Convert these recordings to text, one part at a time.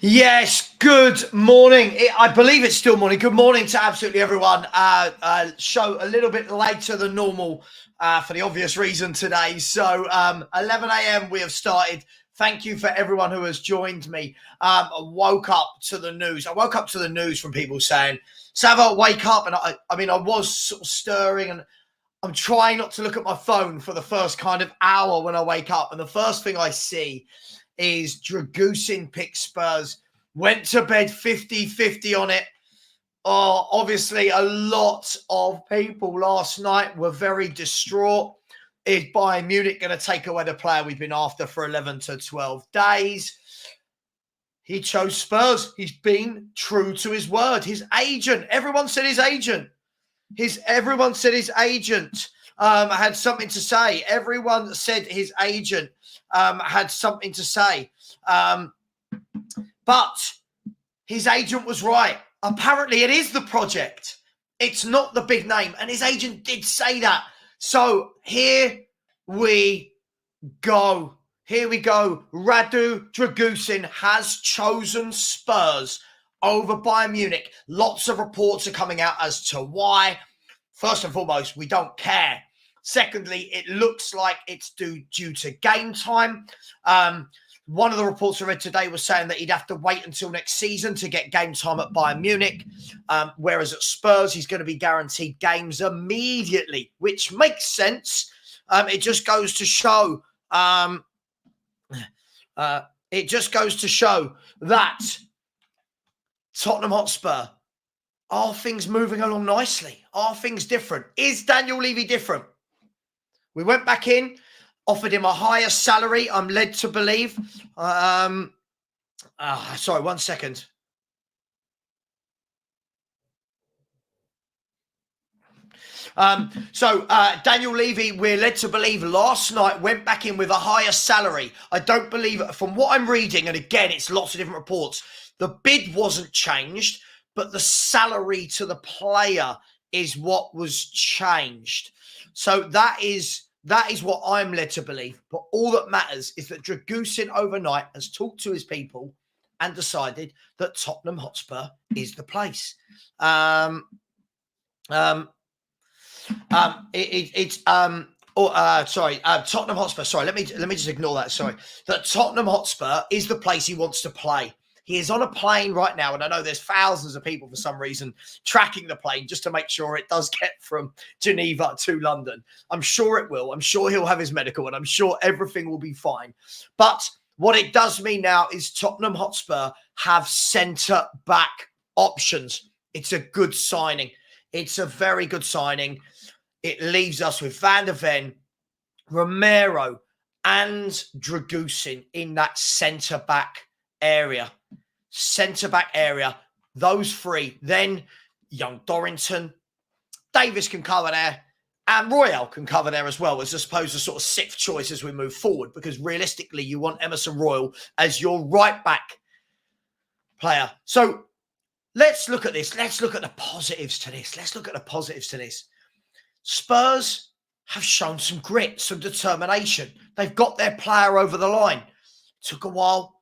Yes, good morning. I believe it's still morning. Good morning to absolutely everyone. Show a little bit later than normal for the obvious reason today. So 11 a.m. we have started. Thank you for everyone who has joined me. I woke up to the news. I woke up to the news from people saying, Savo, wake up. And I was sort of stirring, and I'm trying not to look at my phone for the first kind of hour when I wake up. And the first thing I see is Dragusin picks Spurs, went to bed 50-50 on it. Obviously, a lot of people last night were very distraught. Is Bayern Munich going to take away the player we've been after for 11 to 12 days? He chose Spurs. He's been true to his word. His agent, everyone said his agent. Everyone said his agent had something to say. Everyone said his agent had something to say. But his agent was right. Apparently, it is the project. It's not the big name. And his agent did say that. So here we go. Here we go. Radu Dragusin has chosen Spurs over Bayern Munich. Lots of reports are coming out as to why. First and foremost, we don't care. Secondly, it looks like it's due to game time. One of the reports I read today was saying that he'd have to wait until next season to get game time at Bayern Munich, whereas at Spurs, he's going to be guaranteed games immediately, which makes sense. It just goes to show that Tottenham Hotspur, are things moving along nicely? Are things different? Is Daniel Levy different? We went back in, offered him a higher salary, I'm led to believe. Sorry, 1 second. Daniel Levy, we're led to believe last night went back in with a higher salary. I don't believe, from what I'm reading, and again, it's lots of different reports, the bid wasn't changed, but the salary to the player is what was changed. So that is what I'm led to believe. But all that matters is that Dragusin overnight has talked to his people and decided that Tottenham Hotspur is the place. Tottenham Hotspur. Sorry, let me just ignore that. Sorry, that Tottenham Hotspur is the place he wants to play. He is on a plane right now, and I know there's thousands of people for some reason tracking the plane just to make sure it does get from Geneva to London. I'm sure it will. I'm sure he'll have his medical, and I'm sure everything will be fine. But what it does mean now is Tottenham Hotspur have centre-back options. It's a good signing. It's a very good signing. It leaves us with Van der Ven, Romero, and Dragusin in that centre-back area. Those three. Then young Dorrington, Davis can cover there, and Royale can cover there as well, as I suppose the sort of sixth choice as we move forward, because realistically you want Emerson Royal as your right back player. So let's look at this. Let's look at the positives to this. Spurs have shown some grit, some determination. They've got their player over the line. Took a while.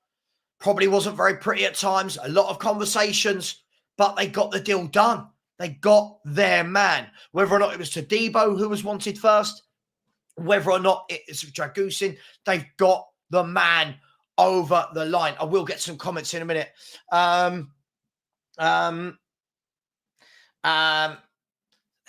Probably wasn't very pretty at times. A lot of conversations, but they got the deal done. They got their man. Whether or not it was Todibo who was wanted first, whether or not it's Dragusin, they've got the man over the line. I will get some comments in a minute. Sean and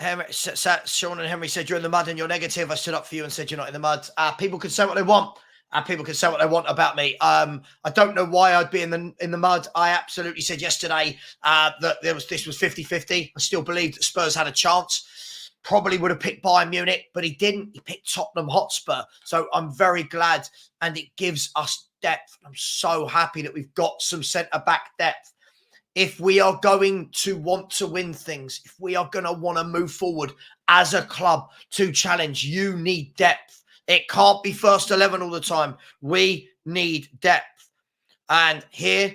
Henry said, you're in the mud and you're negative. I stood up for you and said, you're not in the mud. People can say what they want. And people can say what they want about me. I don't know why I'd be in the mud. I absolutely said yesterday that this was 50-50. I still believed that Spurs had a chance. Probably would have picked Bayern Munich, but he didn't. He picked Tottenham Hotspur. So I'm very glad, and it gives us depth. I'm so happy that we've got some centre-back depth. If we are going to want to win things, if we are going to want to move forward as a club to challenge, you need depth. It can't be first 11 all the time. We need depth. And here,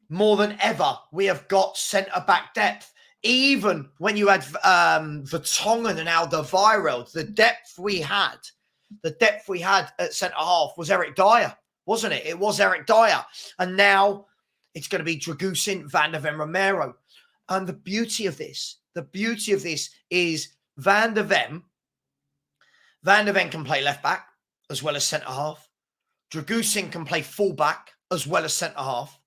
more than ever, we have got centre-back depth. Even when you had Vertonghen and Alderweireld, the depth we had at centre-half was Eric Dyer. wasn't it? It was Eric Dyer. And now it's going to be Dragusin, Van der Ven, Romero. And the beauty of this is Van der Ven can play left back as well as centre half. Dragusin can play full back as well as centre half.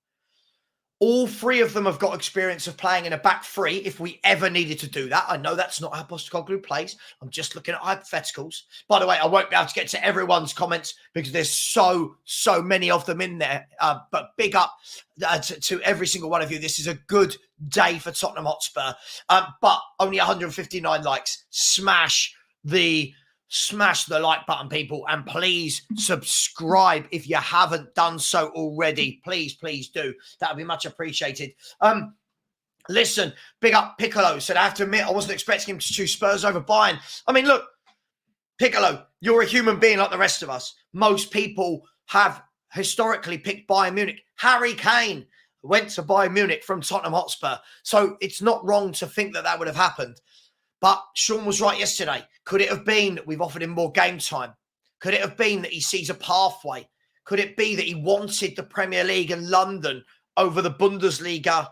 All three of them have got experience of playing in a back three if we ever needed to do that. I know that's not how Postecoglou plays. I'm just looking at hypotheticals. By the way, I won't be able to get to everyone's comments because there's so many of them in there. But big up to every single one of you. This is a good day for Tottenham Hotspur. But only 159 likes. Smash the like button, people, and please subscribe if you haven't done so already. Please do. That would be much appreciated. Listen, big up Piccolo. Said, I have to admit, I wasn't expecting him to choose Spurs over Bayern. I mean, look, Piccolo, you're a human being like the rest of us. Most people have historically picked Bayern Munich. Harry Kane went to Bayern Munich from Tottenham Hotspur. So it's not wrong to think that would have happened. But Sean was right yesterday. Could it have been that we've offered him more game time? Could it have been that he sees a pathway? Could it be that he wanted the Premier League and London over the Bundesliga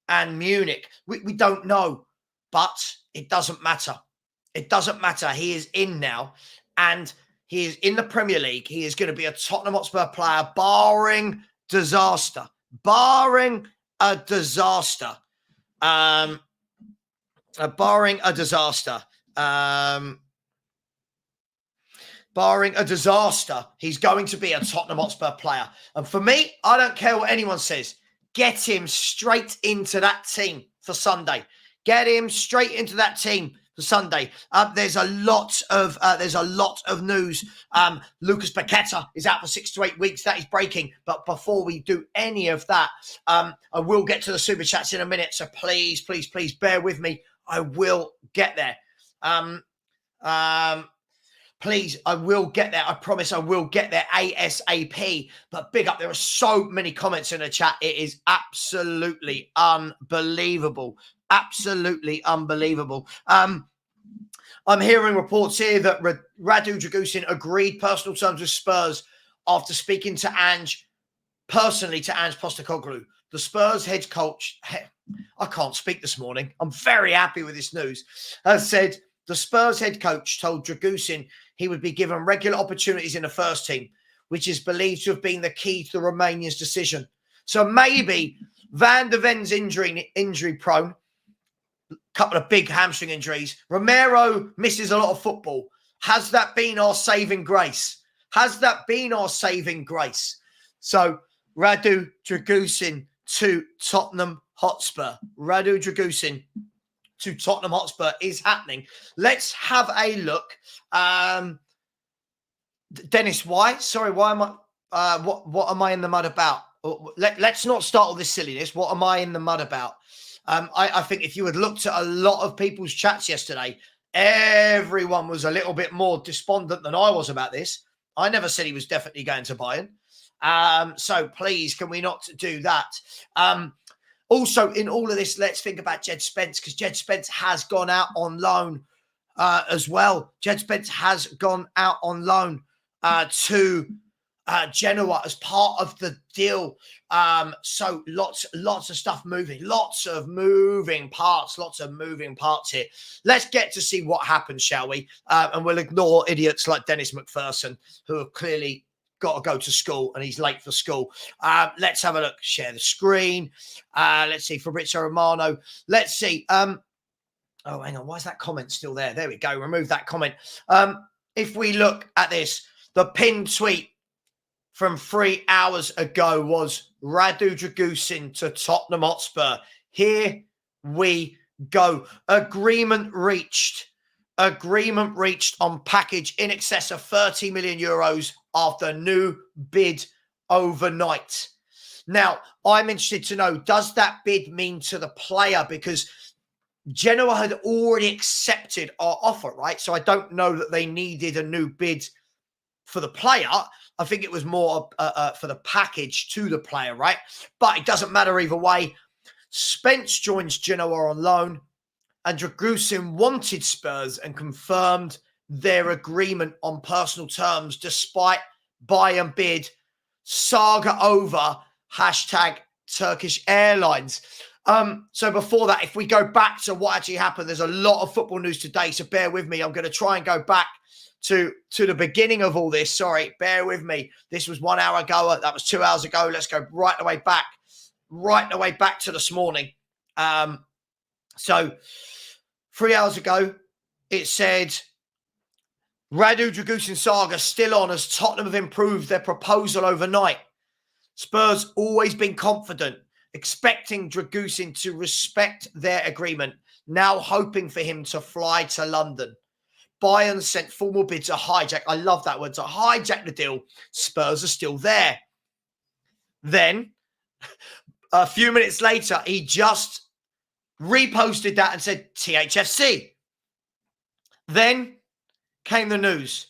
and Munich? We don't know, but it doesn't matter. It doesn't matter. He is in now, and he is in the Premier League. He is going to be a Tottenham Hotspur player, barring disaster. Barring a disaster. Barring a disaster, he's going to be a Tottenham Hotspur player. And for me, I don't care what anyone says. Get him straight into that team for Sunday. Get him straight into that team for Sunday. There's a lot of news. Lucas Paqueta is out for 6 to 8 weeks. That is breaking. But before we do any of that, I will get to the super chats in a minute. So please bear with me. I will get there. Please, I will get there. I promise I will get there ASAP. But big up, there are so many comments in the chat. It is absolutely unbelievable. Absolutely unbelievable. I'm hearing reports here that Radu Dragusin agreed personal terms with Spurs after speaking to Ange Postecoglou. The Spurs head coach, I can't speak this morning. I'm very happy with this news. Has said the Spurs head coach told Dragusin he would be given regular opportunities in the first team, which is believed to have been the key to the Romanian's decision. So maybe Van der Ven's injury prone, couple of big hamstring injuries. Romero misses a lot of football. Has that been our saving grace? Has that been our saving grace? So Radu Dragusin to Tottenham Hotspur. Radu Dragusin to Tottenham Hotspur is happening. Let's have a look. Dennis, why? Sorry, why am I? What am I in the mud about? Let's not start all this silliness. What am I in the mud about? I think if you had looked at a lot of people's chats yesterday, everyone was a little bit more despondent than I was about this. I never said he was definitely going to Bayern. So please, can we not do that? Also, in all of this, let's think about Jed Spence, because Jed Spence has gone out on loan as well. Jed Spence has gone out on loan to Genoa as part of the deal. So lots of stuff moving, lots of moving parts here. Let's get to see what happens, shall we? And we'll ignore idiots like Dennis McPherson, who have clearly got to go to school and he's late for school. Let's have a look. Share the screen. Let's see. Fabrizio Romano. Let's see. Oh, hang on. Why is that comment still there? There we go. Remove that comment. If we look at this, the pinned tweet from 3 hours ago was Radu Dragusin to Tottenham Hotspur. Here we go. Agreement reached on package in excess of 30 million euros after new bid overnight. Now, I'm interested to know, does that bid mean to the player? Because Genoa had already accepted our offer, right? So I don't know that they needed a new bid for the player. I think it was more for the package to the player, right? But it doesn't matter either way. Spence joins Genoa on loan, and Dragusin wanted Spurs and confirmed their agreement on personal terms despite Bayern bid saga over, hashtag Turkish Airlines. So before that, if we go back to what actually happened, there's a lot of football news today, so bear with me. I'm going to try and go back to the beginning of all this. Sorry, bear with me. This was 1 hour ago. That was 2 hours ago. Let's go right the way back to this morning. So 3 hours ago, it said, Radu Dragusin saga still on as Tottenham have improved their proposal overnight. Spurs always been confident, expecting Dragusin to respect their agreement, now hoping for him to fly to London. Bayern sent formal bid to hijack. I love that word, to hijack the deal. Spurs are still there. Then, a few minutes later, he just reposted that and said THFC. Then came the news.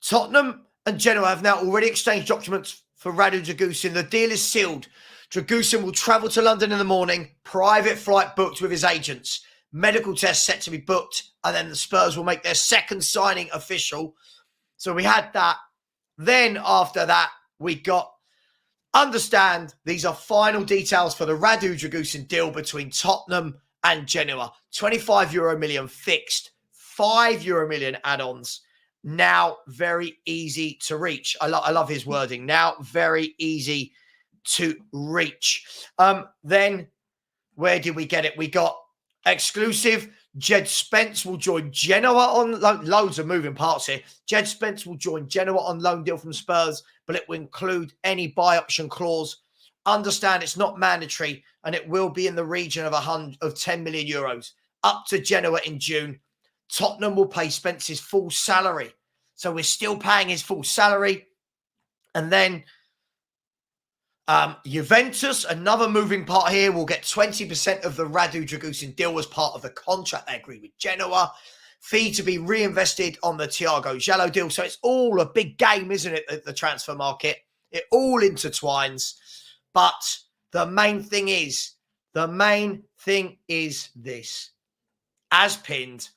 Tottenham and Genoa have now already exchanged documents for Radu Dragusin. The deal is sealed. Dragusin will travel to London in the morning, private flight booked with his agents, medical tests set to be booked, and then the Spurs will make their second signing official. So we had that. Then after that, we got, understand, these are final details for the Radu Dragusin deal between Tottenham and Genoa. €25 million fixed, €5 million add-ons. Now very easy to reach. I love his wording. Now very easy to reach. Then where did we get it? We got exclusive. Jed Spence will join Genoa on loads of moving parts here. Jed Spence will join Genoa on loan deal from Spurs, but it will include any buy option clause. Understand it's not mandatory, and it will be in the region of 10 million euros up to Genoa in June. Tottenham will pay Spence's full salary. So we're still paying his full salary. And then Juventus, another moving part here, will get 20% of the Radu Dragusin deal as part of the contract they agree with Genoa. Fee to be reinvested on the Thiago Jallo deal. So it's all a big game, isn't it, at the transfer market? It all intertwines. But the main thing is this. As pinned,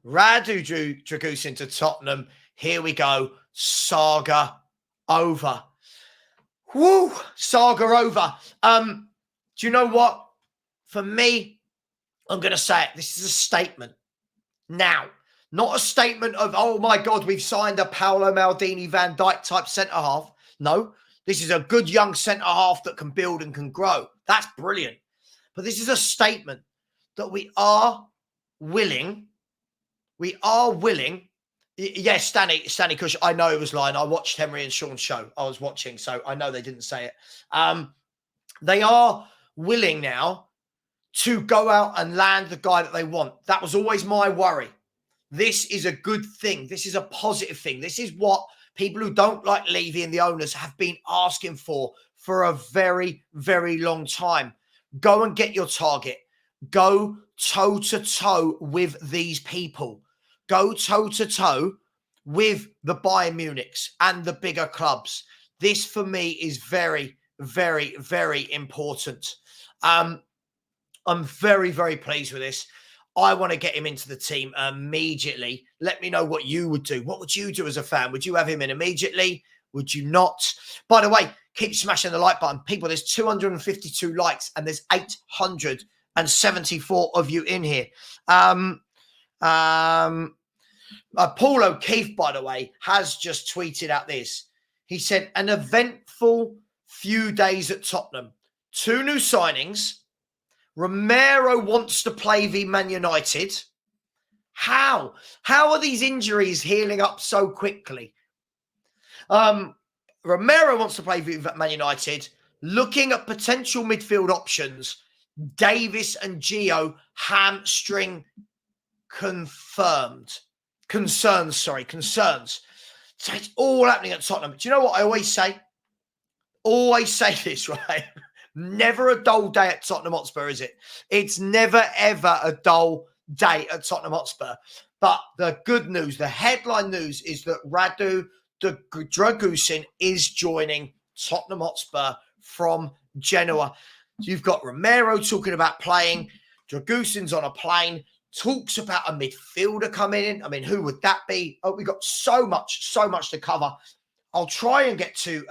Radu Dragusin to Tottenham. Here we go. Saga over. Woo! Saga over. Do you know what? For me, I'm going to say it. This is a statement. Now, not a statement of, oh my God, we've signed a Paolo Maldini, Van Dijk type centre-half. No, this is a good young centre-half that can build and can grow. That's brilliant. But this is a statement that we are willing. Yes, Stanley Cush, I know it was lying. I watched Henry and Sean's show. I was watching, so I know they didn't say it. They are willing now to go out and land the guy that they want. That was always my worry. This is a good thing. This is a positive thing. This is what people who don't like Levy and the owners have been asking for a very, very long time. Go and get your target. Go toe-to-toe with these people. Go toe-to-toe with the Bayern Munichs and the bigger clubs. This, for me, is very, very, very important. I'm very, very pleased with this. I want to get him into the team immediately. Let me know what you would do. What would you do as a fan? Would you have him in immediately? Would you not? By the way, keep smashing the like button. People, there's 252 likes and there's 874 of you in here. Paul O'Keefe, by the way, has just tweeted out this. He said, an eventful few days at Tottenham. 2 new signings. Romero wants to play v Man United. How? How are these injuries healing up so quickly? Romero wants to play v Man United. Looking at potential midfield options. Davis and Gio hamstring confirmed. Concerns. So it's all happening at Tottenham. Do you know what I always say? Always say this, right? Never a dull day at Tottenham Hotspur, is it? It's never, ever a dull day at Tottenham Hotspur. But the good news, the headline news is that Radu Dragusin is joining Tottenham Hotspur from Genoa. You've got Romero talking about playing. Dragusin's on a plane. Talks about a midfielder coming in. I mean, who would that be? Oh, we've got so much to cover. I'll try and get to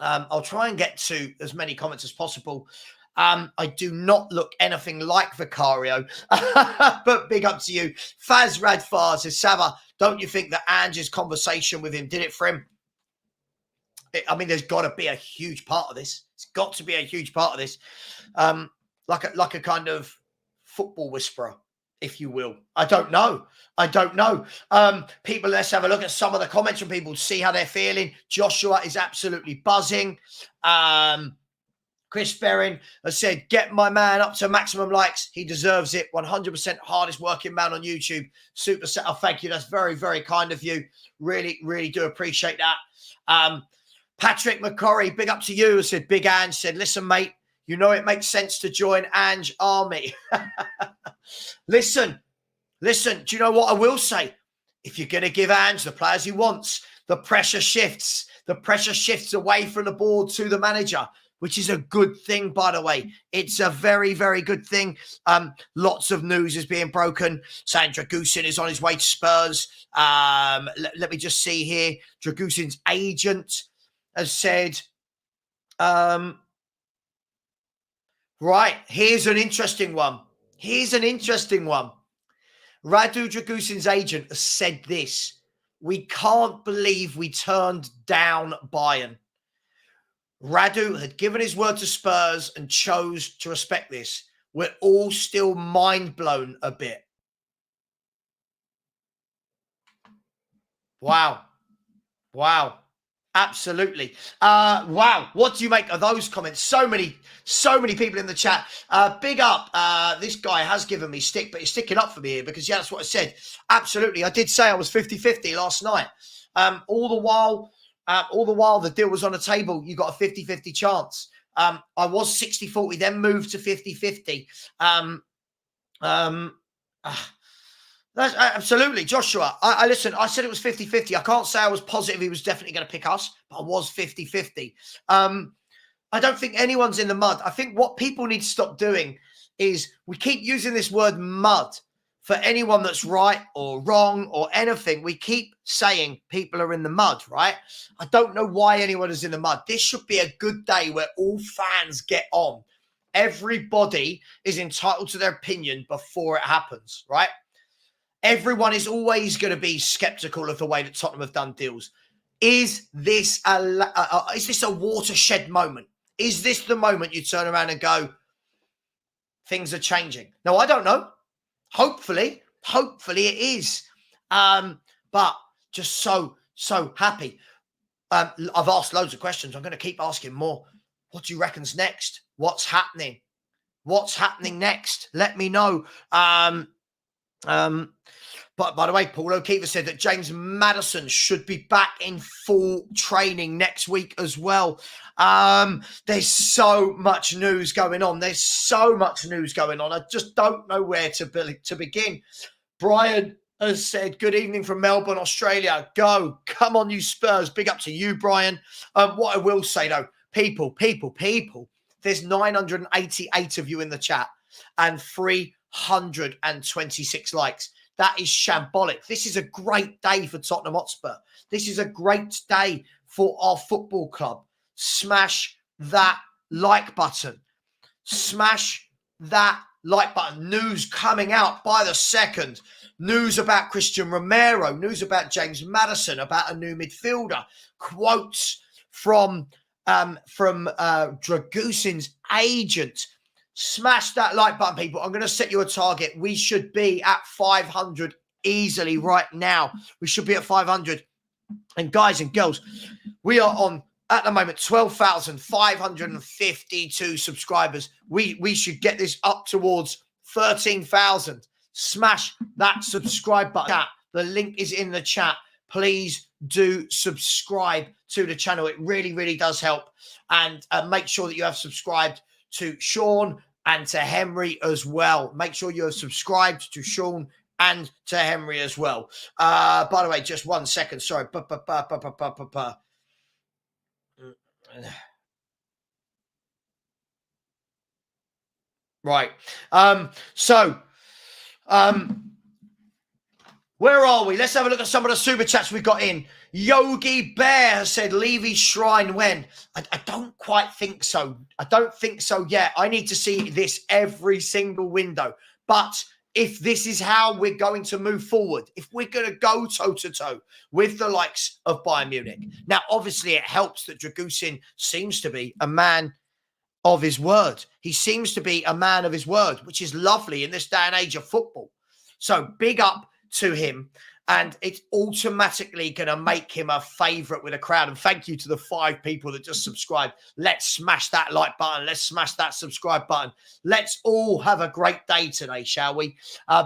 I'll try and get to as many comments as possible. I do not look anything like Vicario, but big up to you. Faz Radfar says, Sava, don't you think that Ange's conversation with him did it for him? I mean, there's got to be a huge part of this. It's got to be a huge part of this. Like a kind of football whisperer, if you will. I don't know. People, let's have a look at some of the comments from people, see how they're feeling. Joshua is absolutely buzzing. Chris Berrin has said, get my man up to maximum likes. He deserves it. 100% hardest working man on YouTube. Super set. Oh, thank you. That's very, very kind of you. Really, really do appreciate that. Patrick McCorry, big up to you. I said, Big Ange said, listen, mate, you know it makes sense to join Ange Army. Listen, do you know what I will say? If you're going to give Ange the players he wants, the pressure shifts. The pressure shifts away from the board to the manager, which is a good thing, by the way. It's a very, very good thing. Lots of news is being broken, saying Dragusin is on his way to Spurs. Let me just see here. Dragusin's agent has said, right, here's an interesting one. Radu Dragusin's agent has said this. We can't believe we turned down Bayern. Radu had given his word to Spurs and chose to respect this. We're all still mind blown a bit. Wow. Absolutely. Wow. What do you make of those comments? So many people in the chat. Big up. This guy has given me stick, but he's sticking up for me here because, yeah, that's what I said. Absolutely. I did say I was 50-50 last night. All the while the deal was on the table, you got a 50-50 chance. I was 60-40, then moved to 50-50. That's absolutely, Joshua. I listen, I said it was 50-50. I can't say I was positive he was definitely going to pick us, but I was 50-50. I don't think anyone's in the mud. I think what people need to stop doing is we keep using this word mud for anyone that's right or wrong or anything. We keep saying people are in the mud, right? I don't know why anyone is in the mud. This should be a good day where all fans get on. Everybody is entitled to their opinion before it happens, right? Everyone is always going to be skeptical of the way that Tottenham have done deals. Is this a watershed moment? Is this the moment you turn around and go, things are changing? No, I don't know. Hopefully it is. But just so happy. I've asked loads of questions. I'm going to keep asking more. What do you reckon's next? What's happening? What's happening next? Let me know. But by the way, Paul O'Keefe said that James Maddison should be back in full training next week as well. There's so much news going on. I just don't know where to begin. Brian has said, good evening from Melbourne, Australia. Come on, you Spurs. Big up to you, Brian. What I will say, though, people, there's 988 of you in the chat and 326 likes. That is shambolic. This is a great day for Tottenham Hotspur. This is a great day for our football club. Smash that like button. Smash that like button. News coming out by the second. News about Christian Romero. News about James Maddison, about a new midfielder. Quotes from Dragusin's agent. Smash that like button, people. I'm going to set you a target. We should be at 500 easily right now. We should be at 500. And guys and girls, we are on, at the moment, 12,552 subscribers. We should get this up towards 13,000. Smash that subscribe button. The link is in the chat. Please do subscribe to the channel. It really, really does help. And make sure that you have subscribed to Sean and to Henry as well. Make sure you're subscribed to Sean and to Henry as well. By the way, just 1 second. Sorry. Right. Where are we? Let's have a look at some of the super chats we've got in. Yogi Bear has said, leave his shrine when? I don't quite think so. I don't think so yet. I need to see this every single window. But if this is how we're going to move forward, if we're going to go toe-to-toe with the likes of Bayern Munich. Now, obviously, it helps that Dragusin seems to be a man of his word. He seems to be a man of his word, which is lovely in this day and age of football. So big up to him, and it's automatically going to make him a favourite with a crowd. And thank you to the 5 people that just subscribed. Let's smash that like button. Let's smash that subscribe button. Let's all have a great day today, shall we?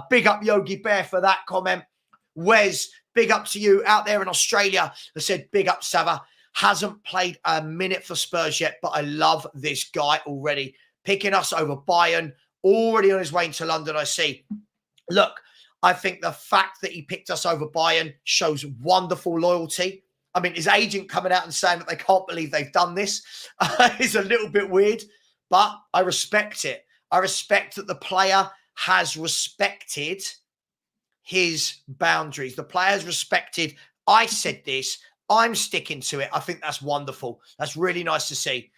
Big up Yogi Bear for that comment. Wes, big up to you out there in Australia. I said big up Sava. Hasn't played a minute for Spurs yet, but I love this guy already. Picking us over Bayern, already on his way into London, I see. Look, I think the fact that he picked us over Bayern shows wonderful loyalty. I mean, his agent coming out and saying that they can't believe they've done this is a little bit weird, but I respect it. I respect that the player has respected his boundaries. The player has respected, I said this, I'm sticking to it. I think that's wonderful. That's really nice to see.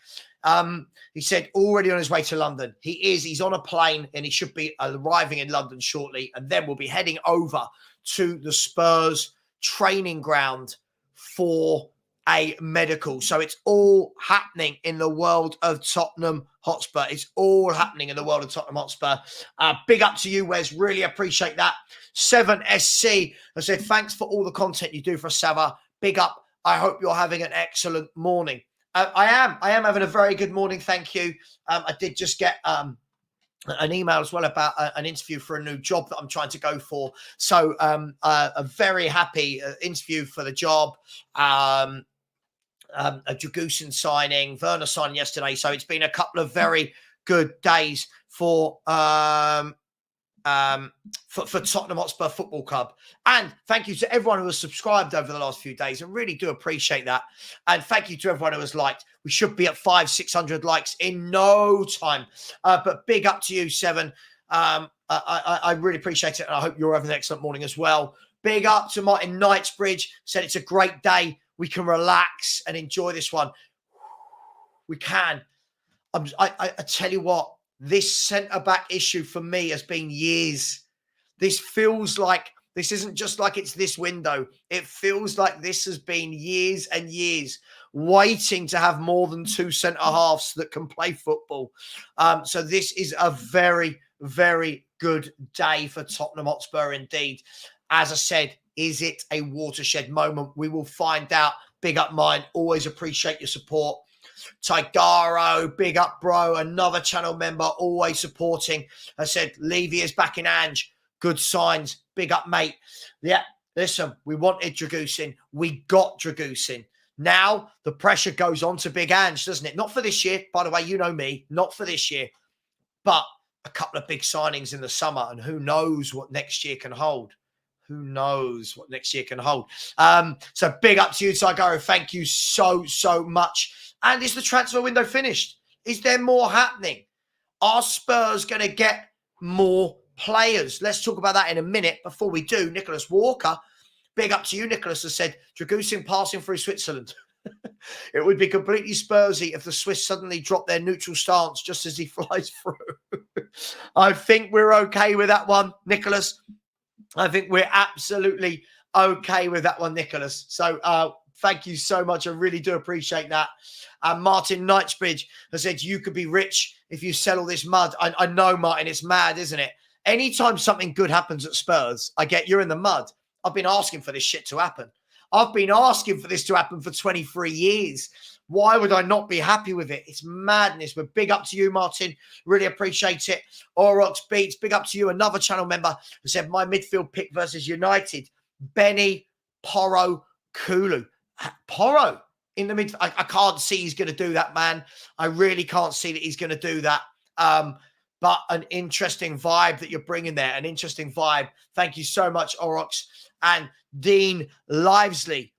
He said already on his way to London. He's on a plane and he should be arriving in London shortly. And then we'll be heading over to the Spurs training ground for a medical. So it's all happening in the world of Tottenham Hotspur. It's all happening in the world of Tottenham Hotspur. Big up to you, Wes. Really appreciate that. 7SC I said, thanks for all the content you do for Sava. Big up. I hope you're having an excellent morning. I am having a very good morning. Thank you. I did just get an email as well about an interview for a new job that I'm trying to go for. So a very happy interview for the job. A Dragusin signing, Werner signing yesterday. So it's been a couple of very good days for Tottenham Hotspur Football Club. And thank you to everyone who has subscribed over the last few days. I really do appreciate that. And thank you to everyone who has liked. We should be at 500-600 likes in no time. But big up to you, 7. I really appreciate it. And I hope you're having an excellent morning as well. Big up to Martin Knightsbridge. Said it's a great day. We can relax and enjoy this one. We can. I tell you what. This centre-back issue for me has been years. This feels like, this isn't just like it's this window. It feels like this has been years and years waiting to have more than 2 centre-halves that can play football. So this is a very, very good day for Tottenham Hotspur indeed. As I said, is it a watershed moment? We will find out. Big up mine. Always appreciate your support. Tigaro, big up, bro. Another channel member, always supporting. I said, Levy is back in Ange. Good signs. Big up, mate. Yeah, listen, we wanted Dragusin. We got Dragusin. Now the pressure goes on to Big Ange, doesn't it? Not for this year. By the way, you know me. Not for this year. But a couple of big signings in the summer. And who knows what next year can hold. Who knows what next year can hold. So big up to you, Tigaro. Thank you so, so much. And is the transfer window finished? Is there more happening? Are Spurs going to get more players? Let's talk about that in a minute. Before we do, Nicholas Walker, big up to you, Nicholas, has said, Dragusin passing through Switzerland. It would be completely Spursy if the Swiss suddenly drop their neutral stance just as he flies through. I think we're okay with that one, Nicholas. I think we're absolutely okay with that one, Nicholas. So thank you so much. I really do appreciate that. Martin Knightsbridge has said, you could be rich if you sell all this mud. I know, Martin, it's mad, isn't it? Anytime something good happens at Spurs, I get you're in the mud. I've been asking for this shit to happen. I've been asking for this to happen for 23 years. Why would I not be happy with it? It's madness. But big up to you, Martin. Really appreciate it. Orox Beats, big up to you. Another channel member who said, my midfield pick versus United. Benny, Porro, Kulu. Porro in the mid. I can't see he's going to do that, man. I really can't see that he's going to do that. But an interesting vibe that you're bringing there. An interesting vibe. Thank you so much, Orox. And Dean Livesley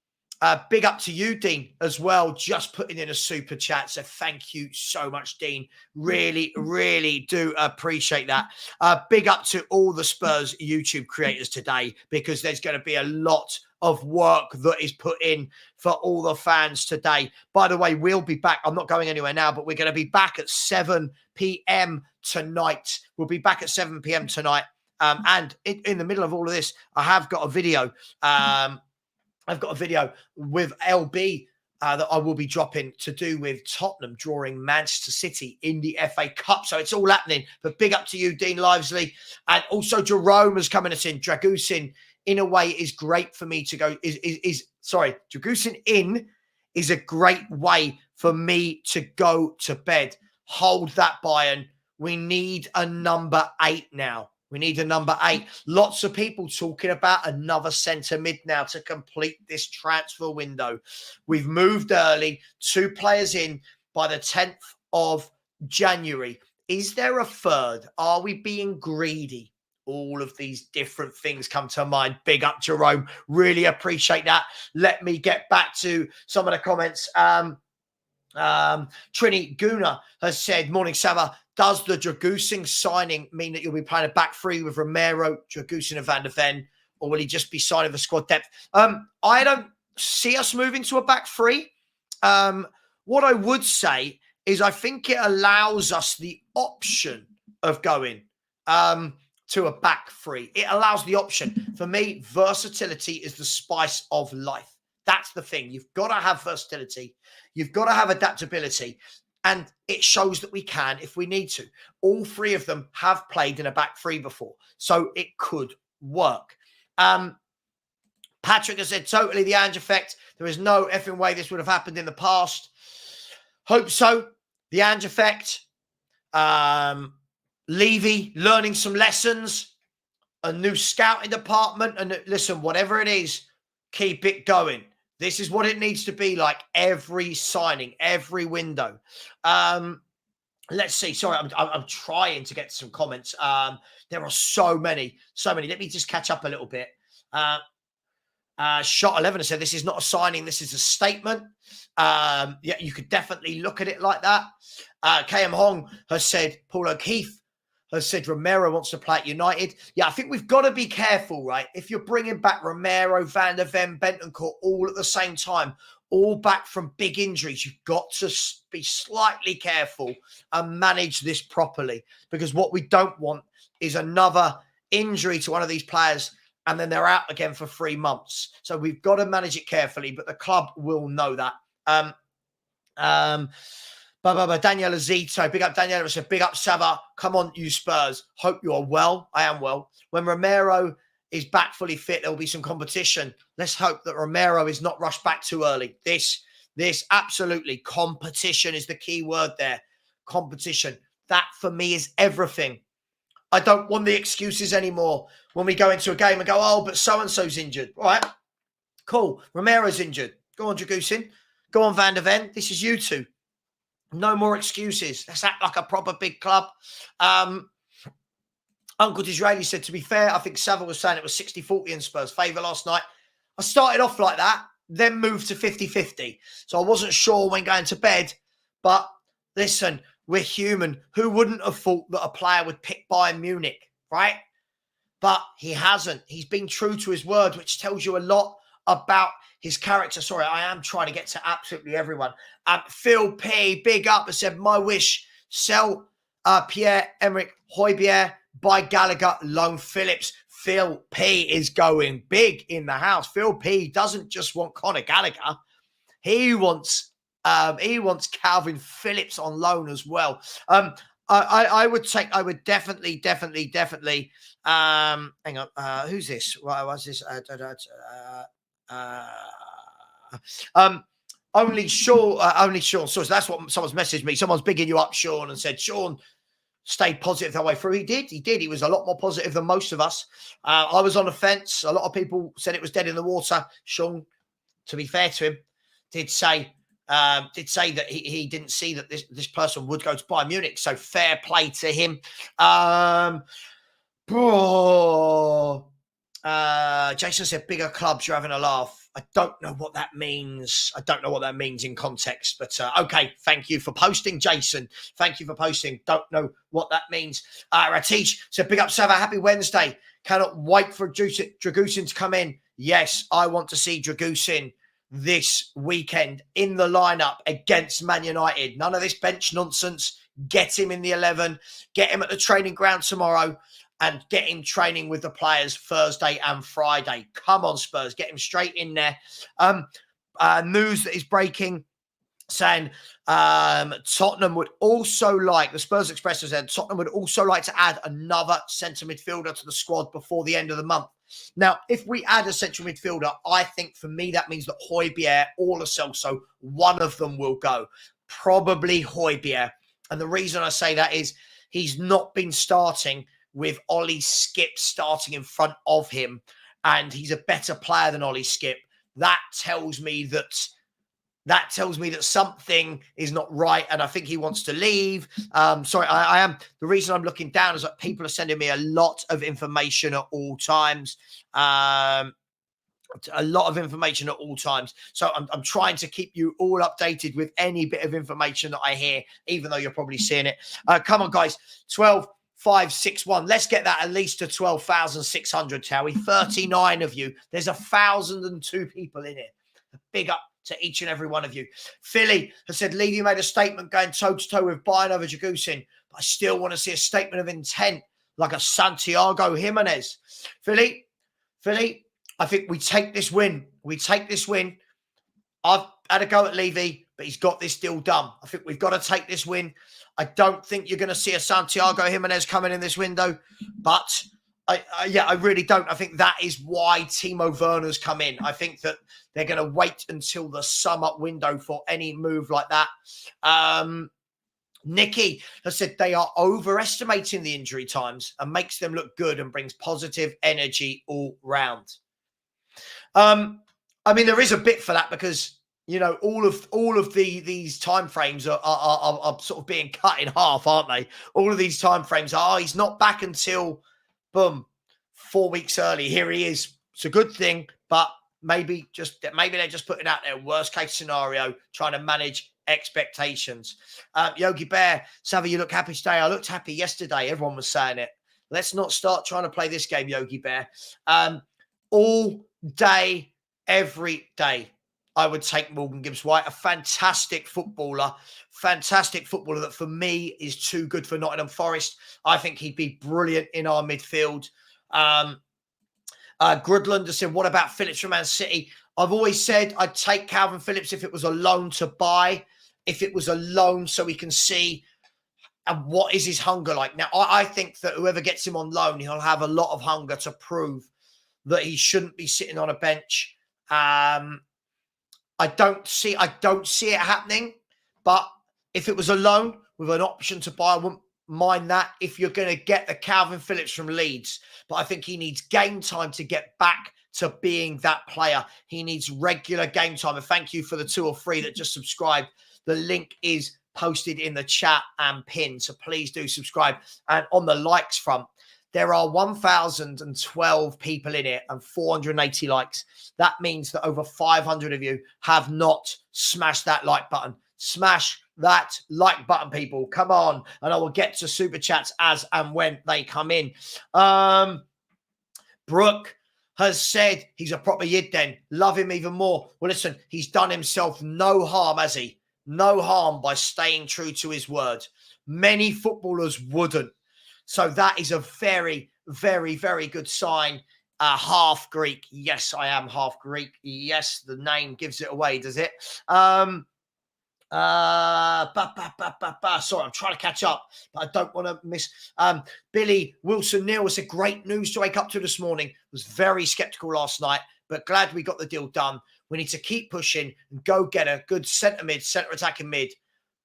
Big up to you, Dean, as well. Just putting in a super chat. So thank you so much, Dean. Really, really do appreciate that. Big up to all the Spurs YouTube creators today, because there's going to be a lot of work that is put in for all the fans today. By the way, we'll be back. I'm not going anywhere now, but we're going to be back at 7 p.m. tonight. We'll be back at 7 p.m. tonight. And in the middle of all of this, I have got a video. I've got a video with LB that I will be dropping to do with Tottenham drawing Manchester City in the FA Cup. So it's all happening. But big up to you, Dean Livesley. And also Jerome is coming us in. Dragusin, in a way, is great for me to go. Dragusin in is a great way for me to go to bed. Hold that, Bayern. We need a number 8 now. We need a number 8. Lots of people talking about another centre mid now to complete this transfer window. We've moved early, 2 players in by the 10th of January. Is there a third? Are we being greedy? All of these different things come to mind. Big up, Jerome. Really appreciate that. Let me get back to some of the comments. Trini Guna has said, morning, Sava. Does the Dragusin signing mean that you'll be playing a back 3 with Romero, Dragusin and Van der Ven, or will he just be signing for squad depth? I don't see us moving to a back 3. What I would say is I think it allows us the option of going to a back 3. It allows the option. For me, versatility is the spice of life. That's the thing. You've got to have versatility. You've got to have adaptability. And it shows that we can if we need to. All 3 of them have played in a back 3 before. So it could work. Patrick has said, totally the Ange effect. There is no effing way this would have happened in the past. Hope so. The Ange effect. Levy learning some lessons. A new scouting department. And listen, whatever it is, keep it going. This is what it needs to be like every signing, every window. Let's see. Sorry, I'm trying to get some comments. There are so many. Let me just catch up a little bit. Shot 11 has said, this is not a signing. This is a statement. Yeah, you could definitely look at it like that. KM Hong has said, Paul O'Keefe has said Romero wants to play at United. Yeah, I think we've got to be careful, right? If you're bringing back Romero, Van der Ven, Bentancur all at the same time, all back from big injuries, you've got to be slightly careful and manage this properly, because what we don't want is another injury to one of these players and then they're out again for 3 months. So we've got to manage it carefully, but the club will know that. Daniel Azito, big up Daniel. Said, big up Sava. Come on, you Spurs. Hope you are well. I am well. When Romero is back fully fit, there will be some competition. Let's hope that Romero is not rushed back too early. This absolutely, competition is the key word there. Competition. That for me is everything. I don't want the excuses anymore when we go into a game and go, oh, but so-and-so's injured. All right, cool. Romero's injured. Go on, Dragusin. Go on, Van der Ven. This is you two. No more excuses. Let's act like a proper big club. Uncle Disraeli said, to be fair, I think Savile was saying it was 60-40 in Spurs' favour last night. I started off like that, then moved to 50-50. So I wasn't sure when going to bed. But listen, we're human. Who wouldn't have thought that a player would pick Bayern Munich, right? But he hasn't. He's been true to his word, which tells you a lot about his character. Sorry, I am trying to get to absolutely everyone. Phil P, big up, and said, my wish, sell Pierre-Emerick Højbjerg, buy Gallagher, loan Phillips. Phil P is going big in the house. Phil P doesn't just want Conor Gallagher. He wants Calvin Phillips on loan as well. I would definitely. Hang on, who's this? What was this? Only Sean. So that's what someone's messaged me. Someone's bigging you up, Sean, and said Sean stayed positive that way through. He did. He was a lot more positive than most of us. I was on the fence. A lot of people said it was dead in the water. Sean, to be fair to him, did say that he didn't see that this person would go to Bayern Munich. So fair play to him. Jason said, bigger clubs, you're having a laugh. I don't know what that means. I don't know what that means in context, but okay. Thank you for posting, Jason. Thank you for posting. Don't know what that means. Ratish said, big up, Sava. Happy Wednesday. Cannot wait for Dragusin to come in. Yes, I want to see Dragusin this weekend in the lineup against Man United. None of this bench nonsense. Get him in the 11. Get him at the training ground tomorrow. And get him training with the players Thursday and Friday. Come on, Spurs. Get him straight in there. News that is breaking saying Tottenham would also like, the Spurs Express has said, Tottenham would also like to add another centre midfielder to the squad before the end of the month. Now, if we add a central midfielder, I think for me that means that Højbjerg or Lo Celso, one of them will go. Probably Højbjerg. And the reason I say that is he's not been starting with Ollie Skip starting in front of him, and he's a better player than Ollie Skip. That tells me that something is not right, and I think he wants to leave. Sorry, I am. The reason I'm looking down is that people are sending me a lot of information at all times. A lot of information at all times. So I'm trying to keep you all updated with any bit of information that I hear, even though you're probably seeing it. Come on, guys. 12,561. Let's get that at least to 12,600, shall we? 39 of you. There's 1,002 people in it. Big up to each and every one of you. Philly has said, Levy made a statement going toe-to-toe with Bayern over Dragusin, but I still want to see a statement of intent like a Santiago Jimenez. Philly, I think we take this win. I've had a go at Levy, but he's got this deal done. I think we've got to take this win. I don't think you're going to see a Santiago Jimenez coming in this window, but I really don't. I think that is why Timo Werner's come in. I think that they're going to wait until the summer window for any move like that. Nikki has said they are overestimating the injury times and makes them look good and brings positive energy all round. I mean, there is a bit for that because, you know, all of these time frames are sort of being cut in half, aren't they? All of these time frames are, he's not back until, boom, 4 weeks early. Here he is. It's a good thing, but maybe they're just putting out their worst case scenario, trying to manage expectations. Yogi Bear, Savvy, you look happy today. I looked happy yesterday. Everyone was saying it. Let's not start trying to play this game, Yogi Bear. All day, every day, I would take Morgan Gibbs-White, a fantastic footballer that for me is too good for Nottingham Forest. I think he'd be brilliant in our midfield. Grudland has said, what about Phillips from Man City? I've always said I'd take Calvin Phillips if it was a loan to buy, if it was a loan so we can see what is his hunger like. Now, I think that whoever gets him on loan, he'll have a lot of hunger to prove that he shouldn't be sitting on a bench. I don't see it happening, but if it was a loan with an option to buy, I wouldn't mind that if you're going to get the Calvin Phillips from Leeds. But I think he needs game time to get back to being that player. He needs regular game time. And thank you for the 2 or 3 that just subscribed. The link is posted in the chat and pinned, so please do subscribe. And on the likes front, there are 1,012 people in it and 480 likes. That means that over 500 of you have not smashed that like button. Smash that like button, people. Come on. And I will get to super chats as and when they come in. Brooke has said he's a proper yid then. Love him even more. Well, listen, he's done himself no harm, has he? No harm by staying true to his word. Many footballers wouldn't. So that is a very, very, very good sign. Half Greek. Yes, I am half Greek. Yes, the name gives it away, does it? Sorry, I'm trying to catch up, but I don't want to miss. Billy Wilson Neal said, great news to wake up to this morning. Was very skeptical last night, but glad we got the deal done. We need to keep pushing and go get a good centre mid, centre attacking mid.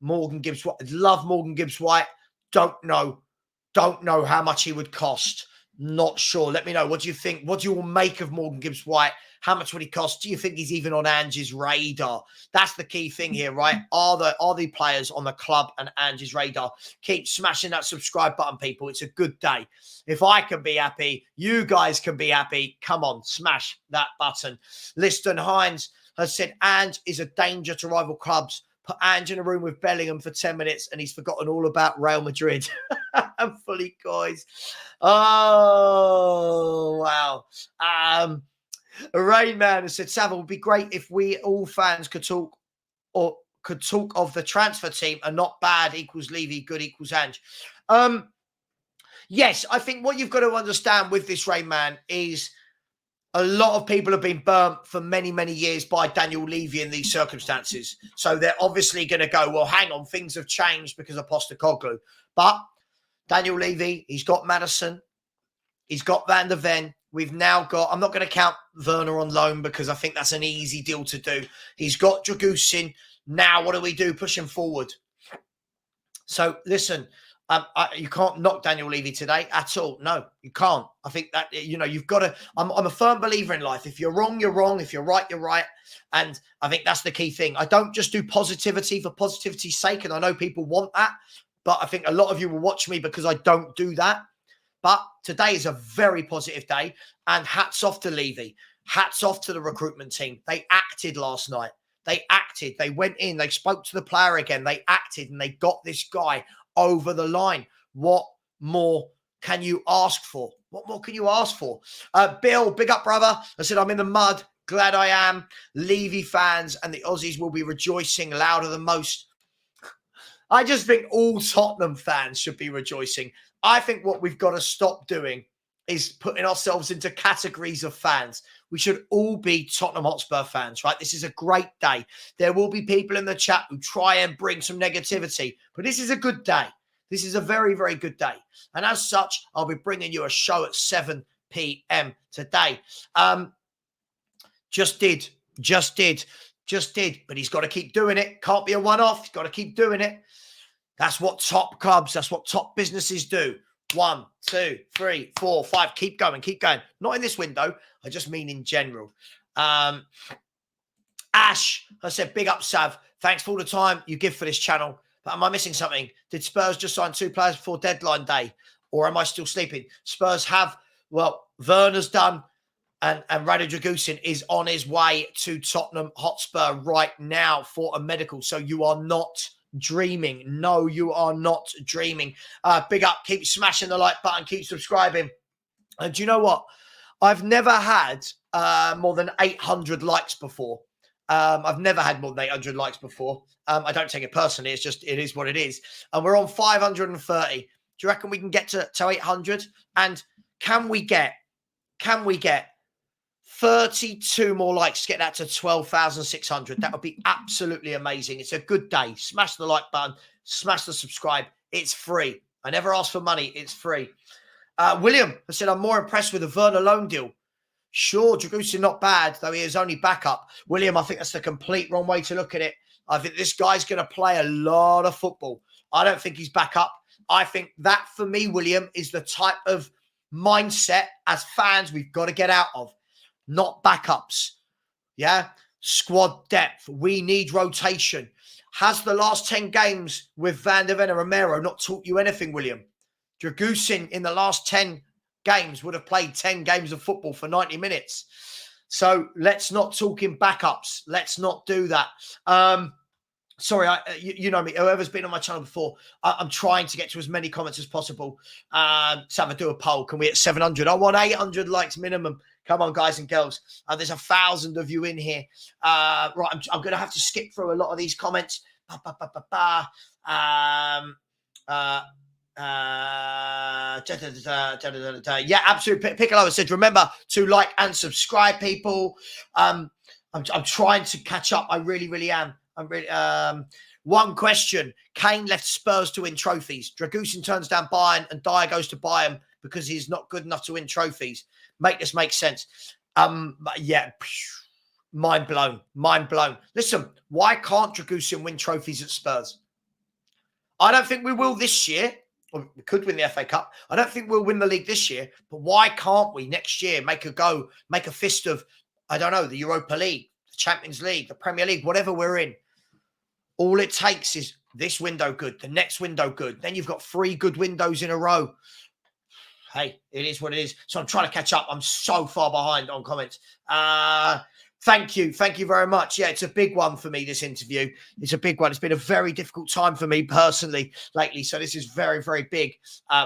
Morgan Gibbs-White. Love Morgan Gibbs-White. Don't know how much he would cost. Not sure. Let me know. What do you think? What do you all make of Morgan Gibbs-White? How much would he cost? Do you think he's even on Ange's radar? That's the key thing here, right? Are the players on the club and Ange's radar? Keep smashing that subscribe button, people. It's a good day. If I can be happy, you guys can be happy. Come on, smash that button. Liston Hines has said Ange is a danger to rival clubs. Put Ange in a room with Bellingham for 10 minutes and he's forgotten all about Real Madrid. I'm fully coys. Oh, wow. Rain Man has said, Savile, would be great if we all fans could talk of the transfer team and not bad equals Levy, good equals Ange. Yes, I think what you've got to understand with this, Rain Man, is a lot of people have been burnt for many, many years by Daniel Levy in these circumstances. So they're obviously going to go, well, hang on, things have changed because of Postecoglou. But Daniel Levy, he's got Madison, he's got Van der Ven. We've now got, I'm not going to count Werner on loan because I think that's an easy deal to do. He's got Dragusin. Now what do we do? Push him forward. So listen, you can't knock Daniel Levy today at all. No, you can't. I think that, you've got to, I'm a firm believer in life. If you're wrong, you're wrong. If you're right, you're right. And I think that's the key thing. I don't just do positivity for positivity's sake. And I know people want that, but I think a lot of you will watch me because I don't do that. But today is a very positive day and hats off to Levy. Hats off to the recruitment team. They acted last night. They acted. They went in. They spoke to the player again. They acted and they got this guy over the line. What more can you ask for? What more can you ask for? Bill, big up, brother. I said, I'm in the mud. Glad I am. Levy fans and the Aussies will be rejoicing louder than most. I just think all Tottenham fans should be rejoicing. I think what we've got to stop doing is putting ourselves into categories of fans. We should all be Tottenham Hotspur fans, right? This is a great day. There will be people in the chat who try and bring some negativity, but this is a good day. This is a very, very good day. And as such, I'll be bringing you a show at 7 p.m. today. Just did. But he's got to keep doing it. Can't be a one-off. He's got to keep doing it. That's what top clubs, that's what top businesses do. 1, 2, 3, 4, 5. Keep going, keep going. Not in this window. I just mean in general. Ash, I said, big up, Sav. Thanks for all the time you give for this channel. But am I missing something? Did Spurs just sign 2 players before deadline day? Or am I still sleeping? Spurs have, well, Werner's done. And Dragusin is on his way to Tottenham Hotspur right now for a medical. So you are not dreaming. No, you are not dreaming. Big up. Keep smashing the like button. Keep subscribing. And do you know what? I've never had more than 800 likes before. I've never had more than 800 likes before. I don't take it personally. It's just, it is what it is. And we're on 530. Do you reckon we can get to 800? And can we get 32 more likes to get that to 12,600. That would be absolutely amazing. It's a good day. Smash the like button. Smash the subscribe. It's free. I never ask for money. It's free. William has said, I'm more impressed with the Werner loan deal. Sure, Dragusin not bad, though he is only backup. William, I think that's the complete wrong way to look at it. I think this guy's going to play a lot of football. I don't think he's backup. I think that, for me, William, is the type of mindset as fans we've got to get out of. Not backups. Yeah. Squad depth. We need rotation. Has the last 10 games with Van der Ven and Romero not taught you anything, William? Dragusin in the last 10 games would have played 10 games of football for 90 minutes. So let's not talk in backups. Let's not do that. Sorry, you know me. Whoever's been on my channel before, I'm trying to get to as many comments as possible. So do a poll. Can we hit 700? I want 800 likes minimum. Come on, guys and girls. There's 1,000 of you in here. Right, I'm going to have to skip through a lot of these comments. Yeah, absolutely. Piccolo said, remember to like and subscribe, people. I'm trying to catch up. I really, really am. I'm really. One question: Kane left Spurs to win trophies. Dragusin turns down Bayern, and Dyer goes to Bayern because he's not good enough to win trophies. Make this make sense? Yeah, mind blown. Mind blown. Listen, why can't Dragusin win trophies at Spurs? I don't think we will this year. Well, we could win the FA Cup. I don't think we'll win the league this year, but why can't we next year make a fist of, I don't know, the Europa League, the Champions League, the Premier League, whatever we're in. All it takes is this window good, the next window good. Then you've got 3 good windows in a row. Hey, it is what it is. So I'm trying to catch up. I'm so far behind on comments. Thank you. Thank you very much. Yeah, it's a big one for me, this interview. It's a big one. It's been a very difficult time for me personally lately. So this is very, very big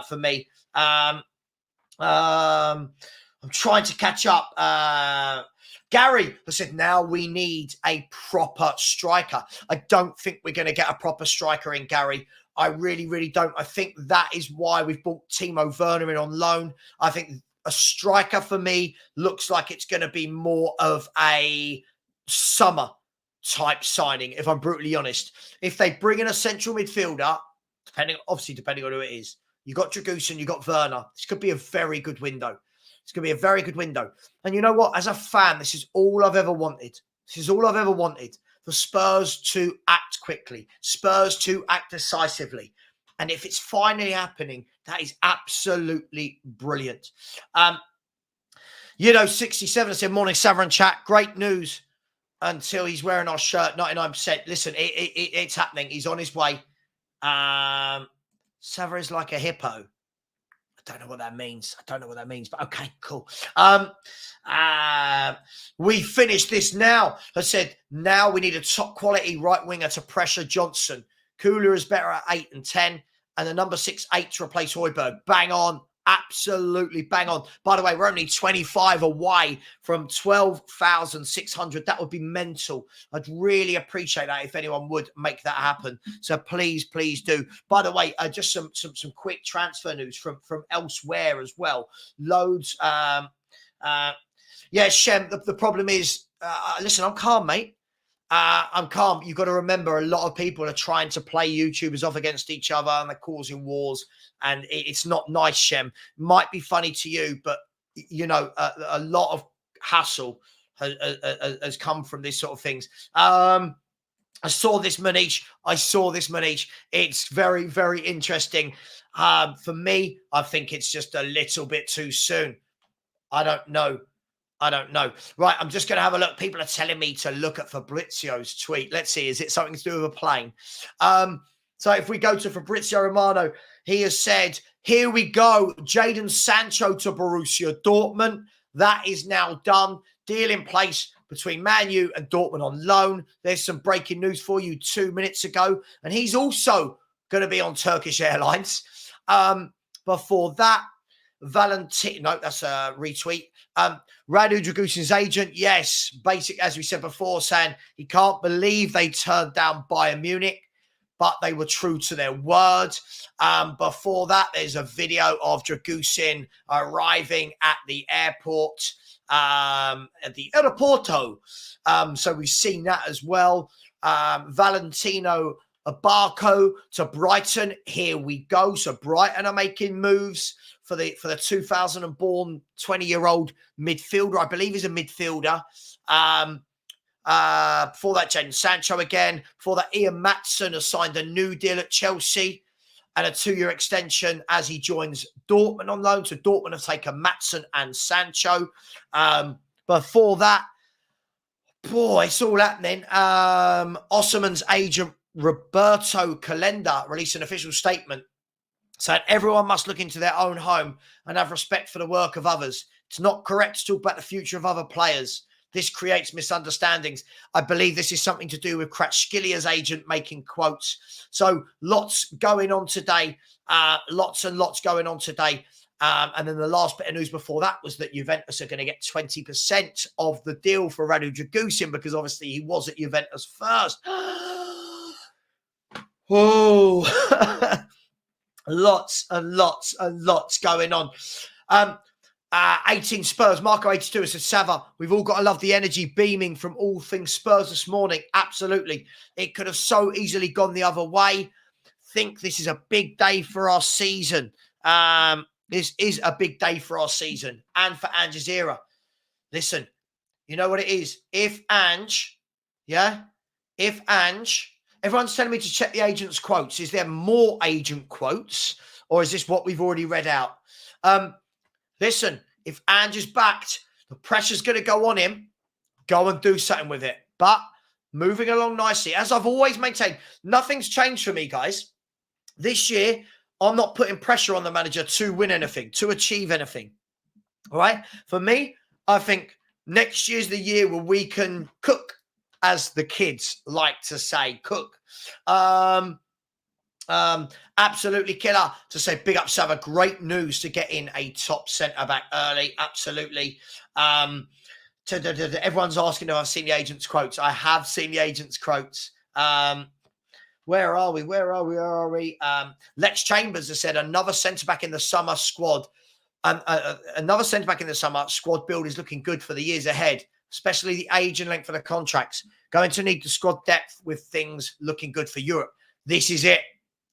for me. I'm trying to catch up. Gary has said, now we need a proper striker. I don't think we're going to get a proper striker in, Gary. I really, really don't. I think that is why we've brought Timo Werner in on loan. I think a striker for me looks like it's going to be more of a summer type signing, if I'm brutally honest. If they bring in a central midfielder, depending on who it is, you got Dragusin, you got Werner. This could be a very good window. It's going to be a very good window. And you know what? As a fan, this is all I've ever wanted. This is all I've ever wanted. For Spurs to act quickly. Spurs to act decisively. And if it's finally happening, that is absolutely brilliant. 67 said, morning, Savran chat. Great news until he's wearing our shirt, 99%. Listen, it's happening. He's on his way. Savra is like a hippo. I don't know what that means. But okay, cool. We finished this now. I said, now we need a top quality right winger to pressure Johnson. Kula is better at 8 and 10. And the number 6-8 to replace Højbjerg. Bang on. Absolutely bang on. By the way, we're only 25 away from 12,600. That would be mental. I'd really appreciate that if anyone would make that happen. So please, please do. By the way, just some quick transfer news from elsewhere as well. Loads. Shem, the problem is, listen, I'm calm, mate. I'm calm. You've got to remember, a lot of people are trying to play YouTubers off against each other and they're causing wars. And it's not nice, Shem. Might be funny to you, but, a lot of hassle has come from this sort of things. I saw this, Manish. It's very, very interesting. For me, I think it's just a little bit too soon. I don't know. Right, I'm just going to have a look. People are telling me to look at Fabrizio's tweet. Let's see. Is it something to do with a plane? So if we go to Fabrizio Romano, he has said, here we go. Jadon Sancho to Borussia Dortmund. That is now done. Deal in place between Man U and Dortmund on loan. There's some breaking news for you 2 minutes ago. And he's also going to be on Turkish Airlines. Before that, Valentino, that's a retweet. Radu Dragusin's agent, yes, basic, as we said before, saying he can't believe they turned down Bayern Munich, but they were true to their word. Before that, there's a video of Dragusin arriving at the airport, at the aeroporto. So we've seen that as well. Valentino Abarco to Brighton. Here we go. So Brighton are making moves for the 2000-born 20-year-old midfielder. I believe he's a midfielder. Before that, Jadon Sancho again. Before that, Ian Maatsen has signed a new deal at Chelsea and a 2-year extension as he joins Dortmund on loan. So Dortmund have taken Maatsen and Sancho. Before that, boy, it's all happening. Osman's agent, Roberto Calenda, released an official statement saying everyone must look into their own home and have respect for the work of others. It's not correct to talk about the future of other players. This creates misunderstandings. I believe this is something to do with Kratskilia's agent making quotes. So lots going on today. Lots and lots going on today. And then the last bit of news before that was that Juventus are going to get 20% of the deal for Radu Dragusin because obviously he was at Juventus first. Oh, lots and lots and lots going on. 18 Spurs, Marco 82 says, Sava, we've all got to love the energy beaming from all things Spurs this morning. Absolutely. It could have so easily gone the other way. Think this is a big day for our season. This is a big day for our season and for Ange's era. Listen, you know what it is? If Ange, Everyone's telling me to check the agent's quotes. Is there more agent quotes, or is this what we've already read out? Listen, if Ange is backed, the pressure's going to go on him. Go and do something with it. But moving along nicely, as I've always maintained, nothing's changed for me, guys. This year, I'm not putting pressure on the manager to win anything, to achieve anything. All right? For me, I think next year's the year where we can cook, as the kids like to say, cook. Absolutely killer to say big up Sava. Great news to get in a top centre-back early. Absolutely. Everyone's asking if I've seen the agent's quotes. I have seen the agent's quotes. Where are we? Lex Chambers has said another centre-back in the summer squad. Another centre-back in the summer squad build is looking good for the years ahead, especially the age and length of the contracts. Going to need the squad depth with things looking good for Europe. This is it.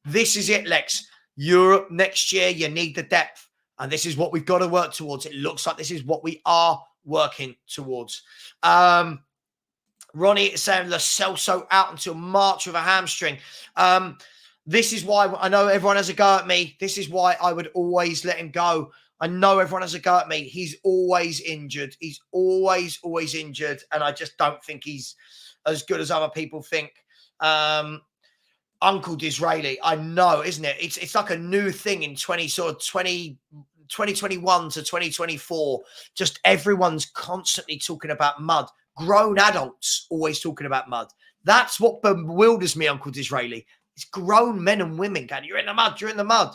This is it, Lex. Europe next year, you need the depth. And this is what we've got to work towards. It looks like this is what we are working towards. Ronnie is saying Lo Celso out until March with a hamstring. This is why I know everyone has a go at me. This is why I would always let him go. I know everyone has a go at me. He's always injured. He's always injured. And I just don't think he's as good as other people think. Uncle Disraeli, I know, isn't it? It's like a new thing in 2021 to 2024. Just everyone's constantly talking about mud. Grown adults always talking about mud. That's what bewilders me, Uncle Disraeli. It's grown men and women going, you're in the mud, you're in the mud.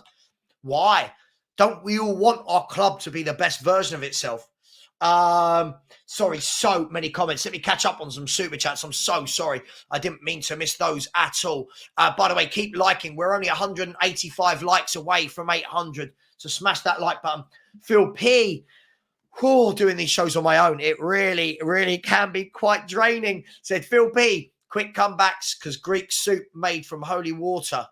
Why? Don't we all want our club to be the best version of itself? Sorry, so many comments. Let me catch up on some super chats. I'm so sorry. I didn't mean to miss those at all. By the way, keep liking. We're only 185 likes away from 800. So smash that like button. Phil P. Doing these shows on my own, it really can be quite draining. Said Phil P. Quick comebacks because Greek soup made from holy water.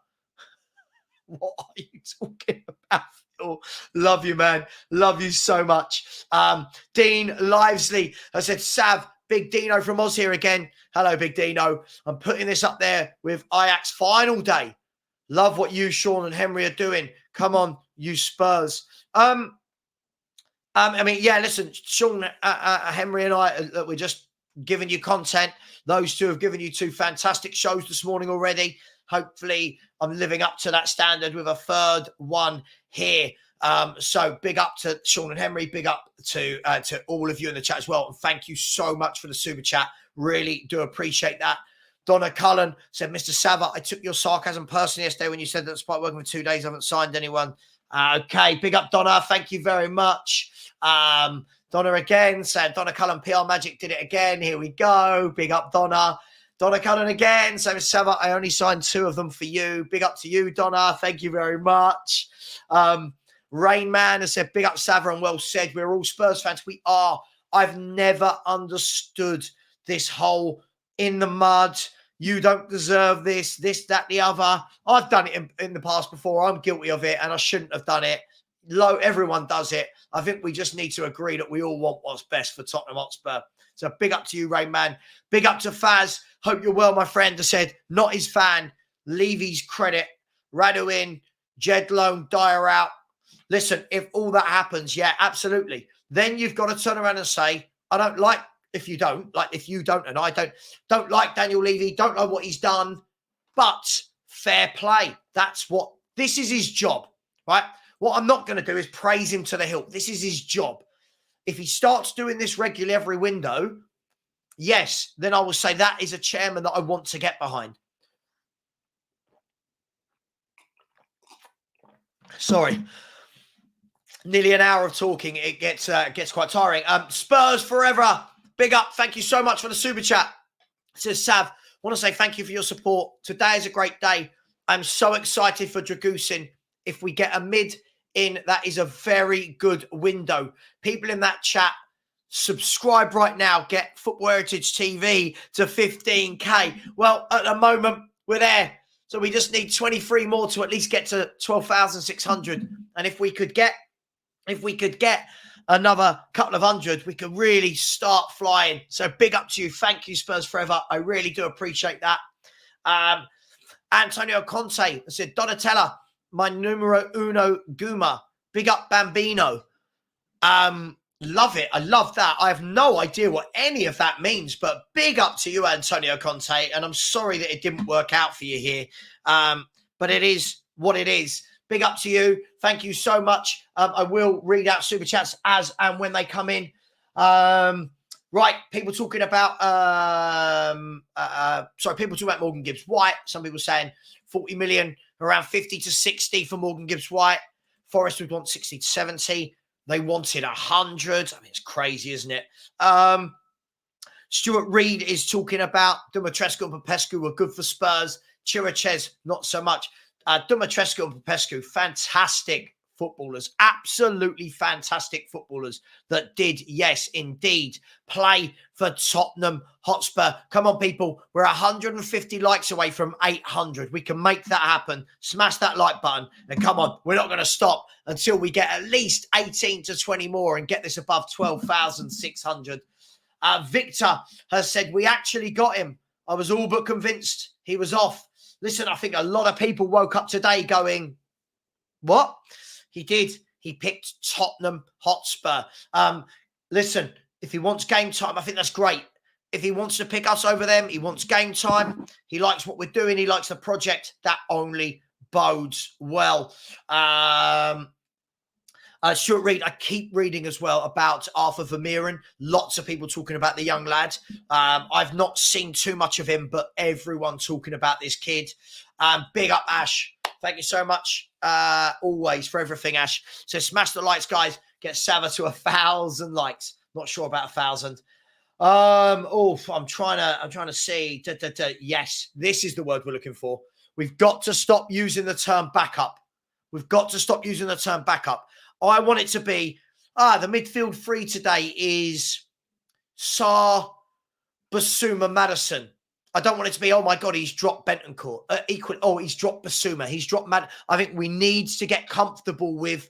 What are you talking about? Oh, love you, man. Love you so much. Dean Livesley has said, Sav, Big Dino from Oz here again. Hello, Big Dino. I'm putting this up there with Ajax final day. Love what you, Sean, and Henry are doing. Come on, you Spurs. Yeah, listen, Sean, Henry and I, we're just giving you content. Those two have given you two fantastic shows this morning already. Hopefully, I'm living up to that standard with a third one here. So big up to Sean and Henry. Big up to all of you in the chat as well. And thank you so much for the super chat. Really do appreciate that. Donna Cullen said, Mr. Sava, I took your sarcasm personally yesterday when you said that despite working for 2 days, I haven't signed anyone. Okay, big up, Donna. Thank you very much. Donna again said, Donna Cullen, PR Magic did it again. Here we go. Big up, Donna. Donna Cullen again. So, Mr. Sava, I only signed 2 of them for you. Big up to you, Donna. Thank you very much. Rain Man has said, big up, Sava, and well said. We're all Spurs fans. We are. I've never understood this whole in the mud. You don't deserve this, that, the other. I've done it in the past before. I'm guilty of it, and I shouldn't have done it. Everyone does it. I think we just need to agree that we all want what's best for Tottenham Hotspur. So big up to you, Rain Man. Big up to Faz. Hope you're well, my friend. I said, not his fan. Levy's credit. Radu in. Jed Loan. Dyer out. Listen, if all that happens, yeah, absolutely. Then you've got to turn around and say, I don't like, if you don't and I don't like Daniel Levy, don't know what he's done, but fair play. This is his job, right? What I'm not going to do is praise him to the hilt. This is his job. If he starts doing this regularly every window, yes, then I will say that is a chairman that I want to get behind. Sorry. Nearly an hour of talking. It gets quite tiring. Spurs forever. Big up. Thank you so much for the super chat. It says, Sav, I want to say thank you for your support. Today is a great day. I'm so excited for Dragusin. If we get a mid in, that is a very good window. People in that chat, subscribe right now. Get Football Heritage TV to 15K. Well, at the moment, we're there. So we just need 23 more to at least get to 12,600. And if we could get another couple of hundred, we could really start flying. So big up to you. Thank you, Spurs Forever. I really do appreciate that. Antonio Conte said, Donatella, my numero uno Guma. Big up Bambino. Love it. I love that. I have no idea what any of that means, but big up to you, Antonio Conte. And I'm sorry that it didn't work out for you here. But it is what it is. Big up to you. Thank you so much. I will read out super chats as and when they come in. Right, people talking about people talking about Morgan Gibbs White. Some people saying 40 million, around 50 to 60 for Morgan Gibbs White. Forest would want 60 to 70. They wanted 100. I mean, it's crazy, isn't it? Stuart Reed is talking about Dumitrescu and Popescu were good for Spurs. Chirichez, not so much. Dumitrescu and Popescu, fantastic footballers, absolutely fantastic footballers that did, yes, indeed, play for Tottenham Hotspur. Come on, people. We're 150 likes away from 800. We can make that happen. Smash that like button. And come on, we're not going to stop until we get at least 18 to 20 more and get this above 12,600. Victor has said, we actually got him. I was all but convinced he was off. Listen, I think a lot of people woke up today going, what? He did. He picked Tottenham Hotspur. Listen, if he wants game time, I think that's great. If he wants to pick us over them, he wants game time. He likes what we're doing. He likes the project. That only bodes well. Stuart Reed, I keep reading as well about Arthur Vermeeren. Lots of people talking about the young lad. I've not seen too much of him, but everyone talking about this kid. Big up, Ash. Thank you so much, always, for everything, Ash. So smash the likes, guys. Get Sava to 1,000 likes. Not sure about 1,000. I'm trying to see. Yes, this is the word we're looking for. We've got to stop using the term backup. We've got to stop using the term backup. I want it to be, the midfield three today is Sarr, Basuma, Maddison. I don't want it to be, oh my God, he's dropped Bentancur. He's dropped Basuma. He's dropped I think we need to get comfortable with,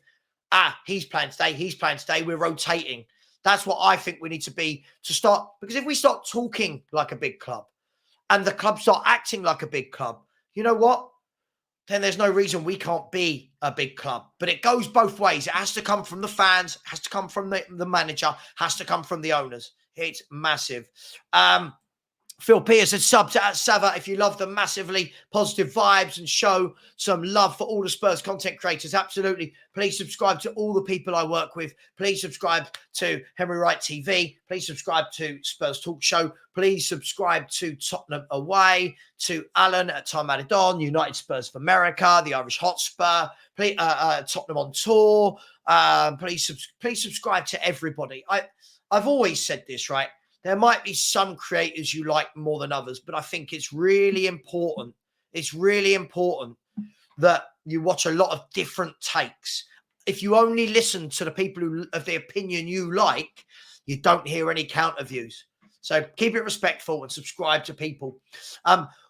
he's playing today. We're rotating. That's what I think we need to be to start. Because if we start talking like a big club and the club start acting like a big club, you know what? Then there's no reason we can't be a big club. But it goes both ways. It has to come from the fans, has to come from the manager, has to come from the owners. It's massive. Phil Pierce had subbed at Sava. If you love the massively positive vibes and show some love for all the Spurs content creators, absolutely. Please subscribe to all the people I work with. Please subscribe to Henry Wright TV. Please subscribe to Spurs Talk Show. Please subscribe to Tottenham Away, to Alan at Time Added On, United Spurs of America, the Irish Hotspur, please, Tottenham on Tour. Please subscribe to everybody. I've always said this, right? There might be some creators you like more than others, but I think it's really important. It's really important that you watch a lot of different takes. If you only listen to the people who of the opinion you like, you don't hear any counter views. So keep it respectful and subscribe to people.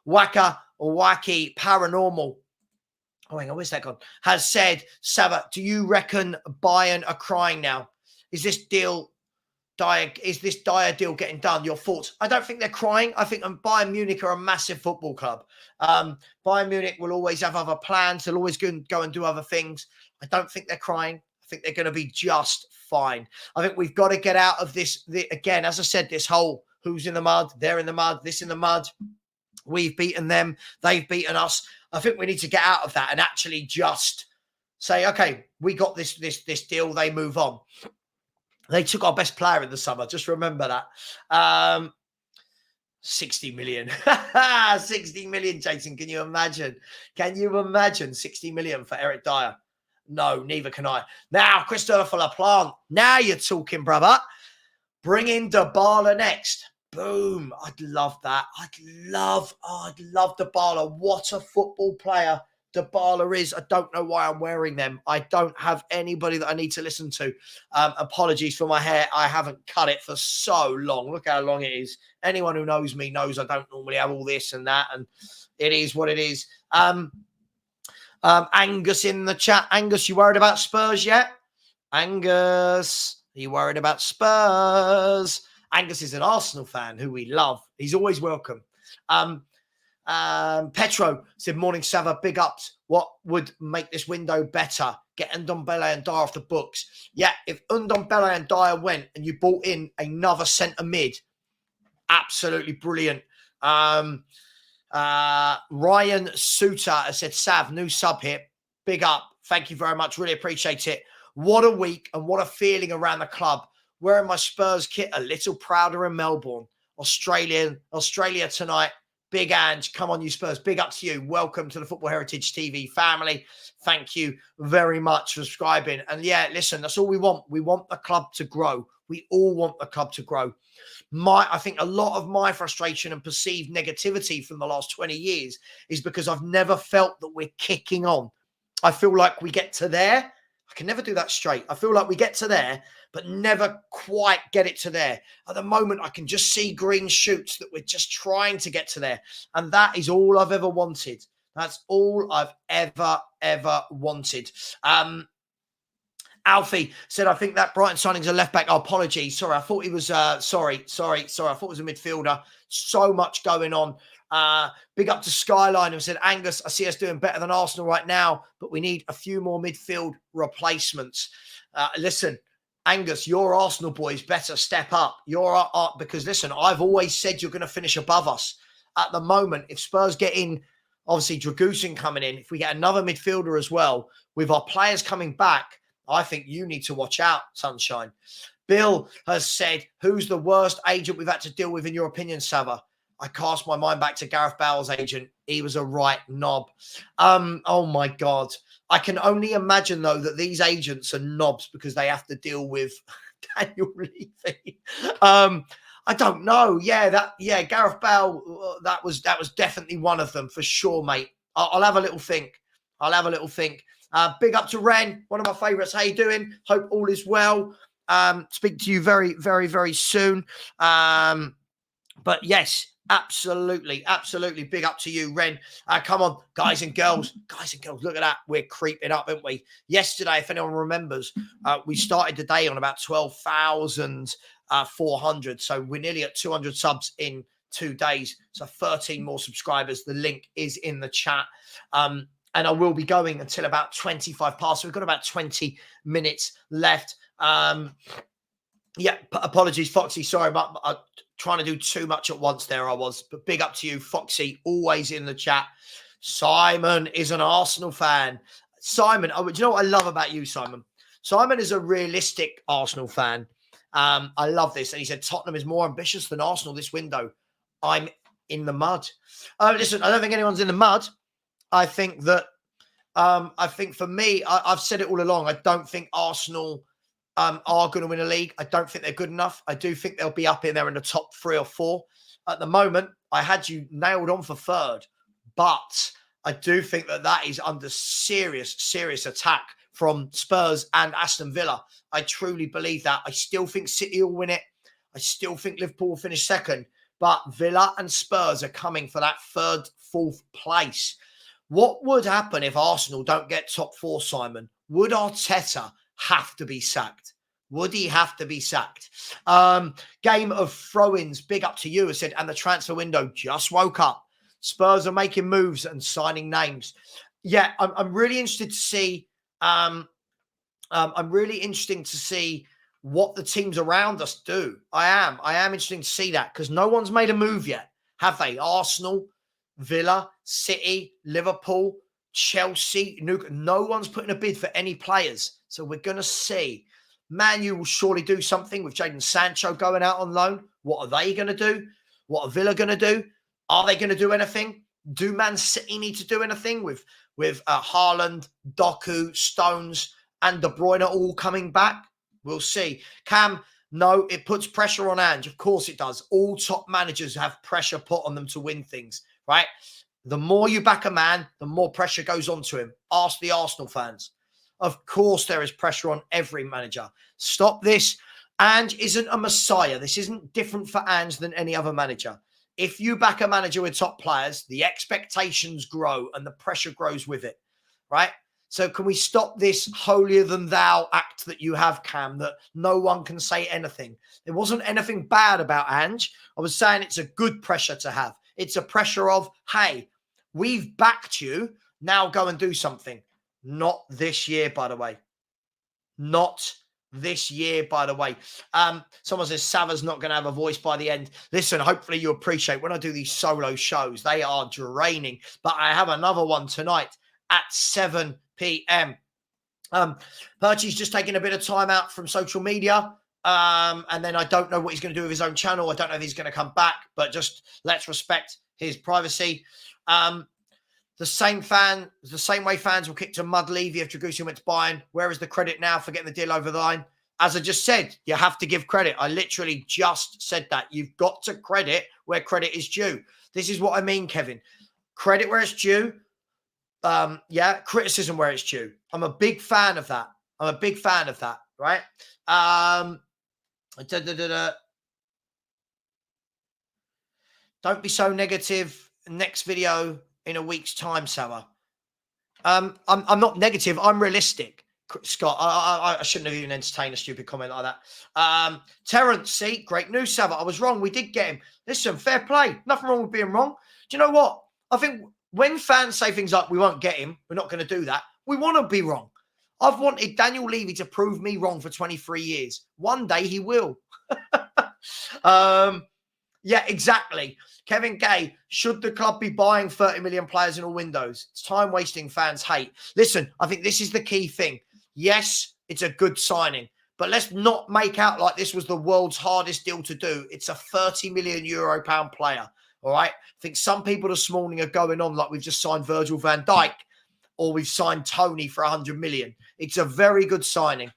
Waka or Wacky Paranormal. Oh, hang on, where's that gone? Has said, Sava, do you reckon Bayern are crying now? Is this dire deal getting done? Your thoughts? I don't think they're crying. I think Bayern Munich are a massive football club. Bayern Munich will always have other plans. They'll always go and do other things. I don't think they're crying. I think they're going to be just fine. I think we've got to get out of this. Again, as I said, this whole who's in the mud, they're in the mud, this in the mud. We've beaten them. They've beaten us. I think we need to get out of that and actually just say, okay, we got this deal. They move on. They took our best player in the summer. Just remember that. 60 million. 60 million, Jason. Can you imagine? Can you imagine 60 million for Eric Dyer? No, neither can I. Now, Christopher LaPlante. Now you're talking, brother. Bring in Dybala next. Boom. I'd love that. I'd love Dybala. What a football player Dybala is. I don't know why I'm wearing them. I don't have anybody that I need to listen to. Apologies for my hair. I haven't cut it for so long. Look how long it is. Anyone who knows me knows I don't normally have all this and that, and it is what it is. Angus in the chat. Angus, you worried about Spurs yet? Angus, are you worried about Spurs? Angus is an Arsenal fan who we love. He's always welcome. Petro said, morning, Sava, big ups. What would make this window better? Get Ndombele and Dyer off the books. Yeah, if Ndombele and Dyer went and you brought in another centre mid, absolutely brilliant. Ryan Suter has said, Sav, new sub here. Big up. Thank you very much. Really appreciate it. What a week and what a feeling around the club. Wearing my Spurs kit, a little prouder in Melbourne. Australia tonight. Big Ange, come on, you Spurs. Big up to you. Welcome to the Football Heritage TV family. Thank you very much for subscribing. And yeah, listen, that's all we want. We want the club to grow. We all want the club to grow. I think a lot of my frustration and perceived negativity from the last 20 years is because I've never felt that we're kicking on. I feel like we get to there. I can never do that straight. I feel like we get to there, but never quite get it to there. At the moment, I can just see green shoots that we're just trying to get to there. And that is all I've ever wanted. That's all I've ever wanted. Alfie said, I think that Brighton signing's a left back. Oh, apologies. Sorry. I thought he was, sorry. I thought it was a midfielder. So much going on. Big up to Skyline, who said, Angus, I see us doing better than Arsenal right now, but we need a few more midfield replacements. Listen, Angus, your Arsenal boys better step up. Because listen, I've always said you're going to finish above us. At the moment, if Spurs get in, obviously Dragusin coming in, if we get another midfielder as well, with our players coming back, I think you need to watch out, Sunshine. Bill has said, who's the worst agent we've had to deal with in your opinion, Sava? I cast my mind back to Gareth Bale's agent. He was a right knob. Oh, my God. I can only imagine, though, that these agents are knobs because they have to deal with Daniel Levy. I don't know. Gareth Bale, that was definitely one of them for sure, mate. I'll have a little think. Big up to Ren, one of my favourites. How you doing? Hope all is well. Speak to you very, very, very soon. But yes, absolutely. Big up to you, Ren. Come on, guys and girls. Look at that. We're creeping up, aren't we? Yesterday, if anyone remembers, we started the day on about 12,400. So we're nearly at 200 subs in 2 days. So 13 more subscribers. The link is in the chat. And I will be going until about 25 past. So we've got about 20 minutes left. Apologies, Foxy. Sorry about trying to do too much at once there. I was. But big up to you, Foxy, always in the chat. Simon is an Arsenal fan. Simon, do you know what I love about you, Simon? Simon is a realistic Arsenal fan. I love this. And he said, Tottenham is more ambitious than Arsenal this window. I'm in the mud. Listen, I don't think anyone's in the mud. I think that, for me, I've said it all along. I don't think Arsenal are going to win a league. I don't think they're good enough. I do think they'll be up in there in the top 3 or 4. At the moment, I had you nailed on for 3rd, but I do think that is under serious attack from Spurs and Aston Villa. I truly believe that. I still think City will win it. I still think Liverpool will finish 2nd, but Villa and Spurs are coming for that 3rd, 4th place. What would happen if Arsenal don't get top 4, Simon? Would Arteta have to be sacked? Would he have to be sacked? Game of throw-ins, big up to you, I said, and the transfer window just woke up. Spurs are making moves and signing names. Yeah, I'm really interested to see. I'm really interested to see what the teams around us do. I am interested to see that because no one's made a move yet, have they? Arsenal, Villa, City, Liverpool, Chelsea, no one's putting a bid for any players. So we're going to see. Man U will surely do something with Jadon Sancho going out on loan. What are they going to do? What are Villa going to do? Are they going to do anything? Do Man City need to do anything with Haaland, Doku, Stones, and De Bruyne all coming back? We'll see. Cam, no, it puts pressure on Ange. Of course it does. All top managers have pressure put on them to win things, right? The more you back a man, the more pressure goes onto him. Ask the Arsenal fans. Of course there is pressure on every manager. Stop this. Ange isn't a messiah. This isn't different for Ange than any other manager. If you back a manager with top players, the expectations grow and the pressure grows with it, right? So can we stop this holier than thou act that you have, Cam, that no one can say anything? There wasn't anything bad about Ange. I was saying it's a good pressure to have. It's a pressure of, hey, we've backed you. Now go and do something. Not this year, by the way. Not this year, by the way. Someone says Sava's not going to have a voice by the end. Listen, hopefully you appreciate when I do these solo shows, they are draining. But I have another one tonight at 7 p.m. Perchy's just taking a bit of time out from social media. And then I don't know what he's going to do with his own channel. I don't know if he's going to come back, but just let's respect his privacy. The same way fans will kick to mud Levy if Dragusin went to Bayern. Where is the credit now for getting the deal over the line? As I just said, you have to give credit. I literally just said that. You've got to credit where credit is due. This is what I mean, Kevin. Credit where it's due. Criticism where it's due. I'm a big fan of that. Right? Don't be so negative. Next video in a week's time, Sarah. I'm not negative. I'm realistic, Scott. I shouldn't have even entertained a stupid comment like that. Terrence, see, great news, Sarah. I was wrong. We did get him. Listen, fair play. Nothing wrong with being wrong. Do you know what? I think when fans say things like, we won't get him, we're not going to do that, we want to be wrong. I've wanted Daniel Levy to prove me wrong for 23 years. One day he will. Yeah, exactly. Kevin Gay, should the club be buying 30 million players in all windows? It's time wasting fans hate. Listen, I think this is the key thing. Yes, it's a good signing, but let's not make out like this was the world's hardest deal to do. It's a 30 million euro player. All right. I think some people this morning are going on like we've just signed Virgil van Dijk or we've signed Tony for 100 million. It's a very good signing.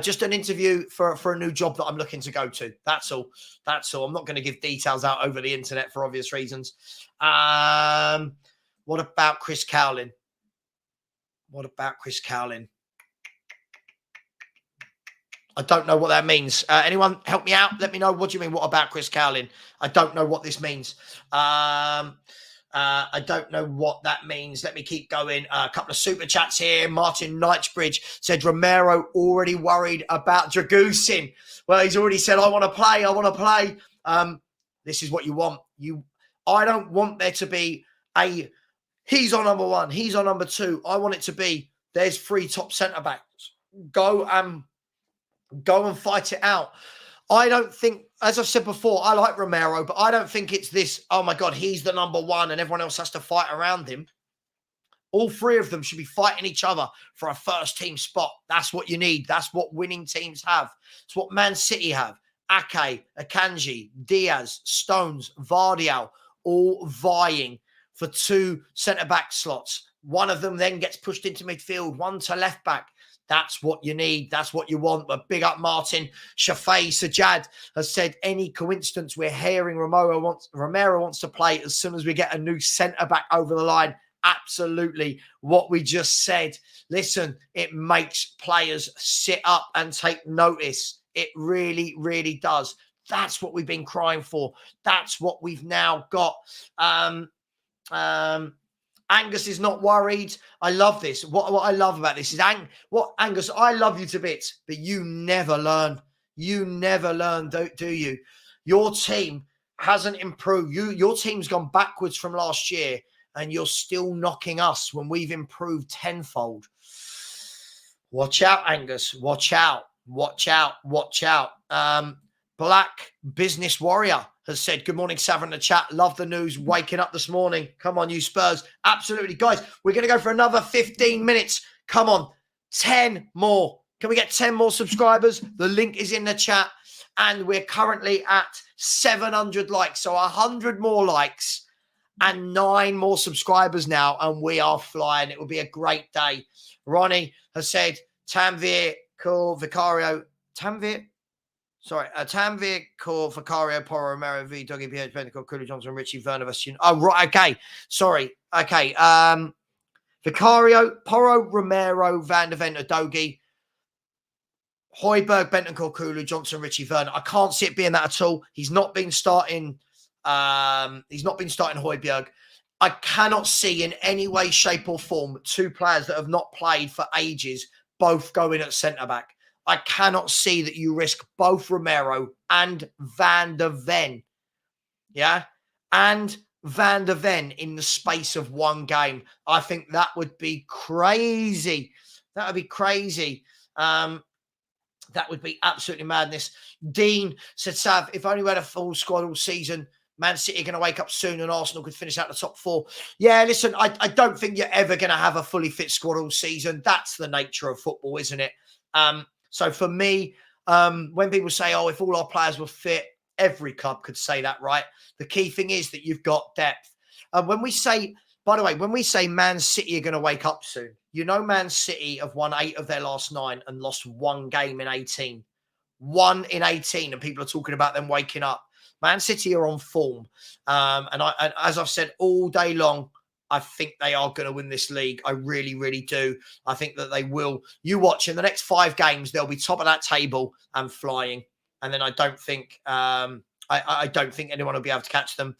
Just an interview for a new job that I'm looking to go to. That's all. I'm not going to give details out over the internet for obvious reasons. What about Chris Cowlin? I don't know what that means. Anyone help me out? Let me know. What do you mean? What about Chris Cowlin? I don't know what this means. I don't know what that means. Let me keep going. A couple of super chats here. Martin Knightsbridge said, Romero already worried about Dragusin. Well, he's already said, I want to play. This is what you want. I don't want there to be he's on number one, he's on number two. I want it to be, there's 3 top centre-backs. Go and fight it out. I don't think, as I've said before, I like Romero, but I don't think it's this, oh my God, he's the number one and everyone else has to fight around him. All 3 of them should be fighting each other for a first team spot. That's what you need. That's what winning teams have. It's what Man City have. Ake, Akanji, Diaz, Stones, Vardial, all vying for 2 centre-back slots. One of them then gets pushed into midfield, one to left-back. That's what you need. That's what you want. But big up Martin. Shafei Sajad has said, any coincidence we're hearing Romero wants to play as soon as we get a new centre-back over the line. Absolutely what we just said. Listen, it makes players sit up and take notice. It really, really does. That's what we've been crying for. That's what we've now got. Angus is not worried. I love this. What I love about this is, Angus, I love you to bits, but you never learn. You never learn, do you? Your team hasn't improved. Your team's gone backwards from last year, and you're still knocking us when we've improved tenfold. Watch out, Angus. Watch out. Black Business Warrior has said, good morning, Sav in the chat. Love the news. Waking up this morning. Come on, you Spurs. Absolutely. Guys, we're going to go for another 15 minutes. Come on. 10 more. Can we get 10 more subscribers? The link is in the chat. And we're currently at 700 likes. So 100 more likes and 9 more subscribers now. And we are flying. It will be a great day. Ronnie has said, Tanvir, cool, Vicario. Tanvir, Cor, Vicario, Porro, Romero, V, Doggy, PH, Bentacle, Cooley, Johnson, Richie, Werner, oh, right, okay. Sorry. Okay. Vicario, Porro, Romero, Van der Ven, Udogie, Højbjerg, Bentacle, Cooley, Johnson, Richie, Werner. I can't see it being that at all. He's not been starting Højbjerg. I cannot see in any way, shape or form 2 players that have not played for ages both going at centre-back. I cannot see that you risk both Romero and Van der Ven. yeah, and Van der Ven in the space of one game. I think that would be crazy. That would be crazy. That would be absolutely madness. Dean said, Sav, if only we had a full squad all season, Man City are going to wake up soon and Arsenal could finish out the top four. Yeah, listen, I don't think you're ever going to have a fully fit squad all season. That's the nature of football, isn't it? So for me, when people say, oh, if all our players were fit, every club could say that, right? The key thing is that you've got depth. And when we say, by the way, when we say Man City are going to wake up soon, you know Man City have won 8 of their last 9 and lost 1 game in 18. 1 in 18, and people are talking about them waking up. Man City are on form. And as I've said all day long, I think they are going to win this league. I really, really do. I think that they will. You watch in the next 5 games, they'll be top of that table and flying. And then I don't think I don't think anyone will be able to catch them.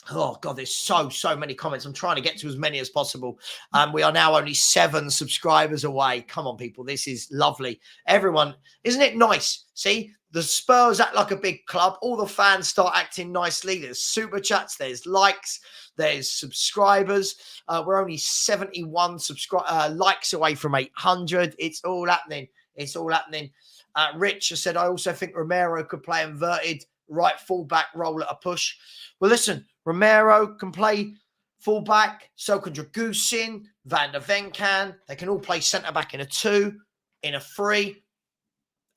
Oh, God, there's so many comments. I'm trying to get to as many as possible. We are now only 7 subscribers away. Come on, people. This is lovely. Everyone, isn't it nice? See, the Spurs act like a big club. All the fans start acting nicely. There's super chats. There's likes. There's subscribers. We're only 71 likes away from 800. It's all happening. It's all happening. Rich has said, I also think Romero could play inverted right fullback role at a push. Well, listen, Romero can play fullback, so can Dragusin, Van der Ven can. They can all play centre-back in a 2, in a 3.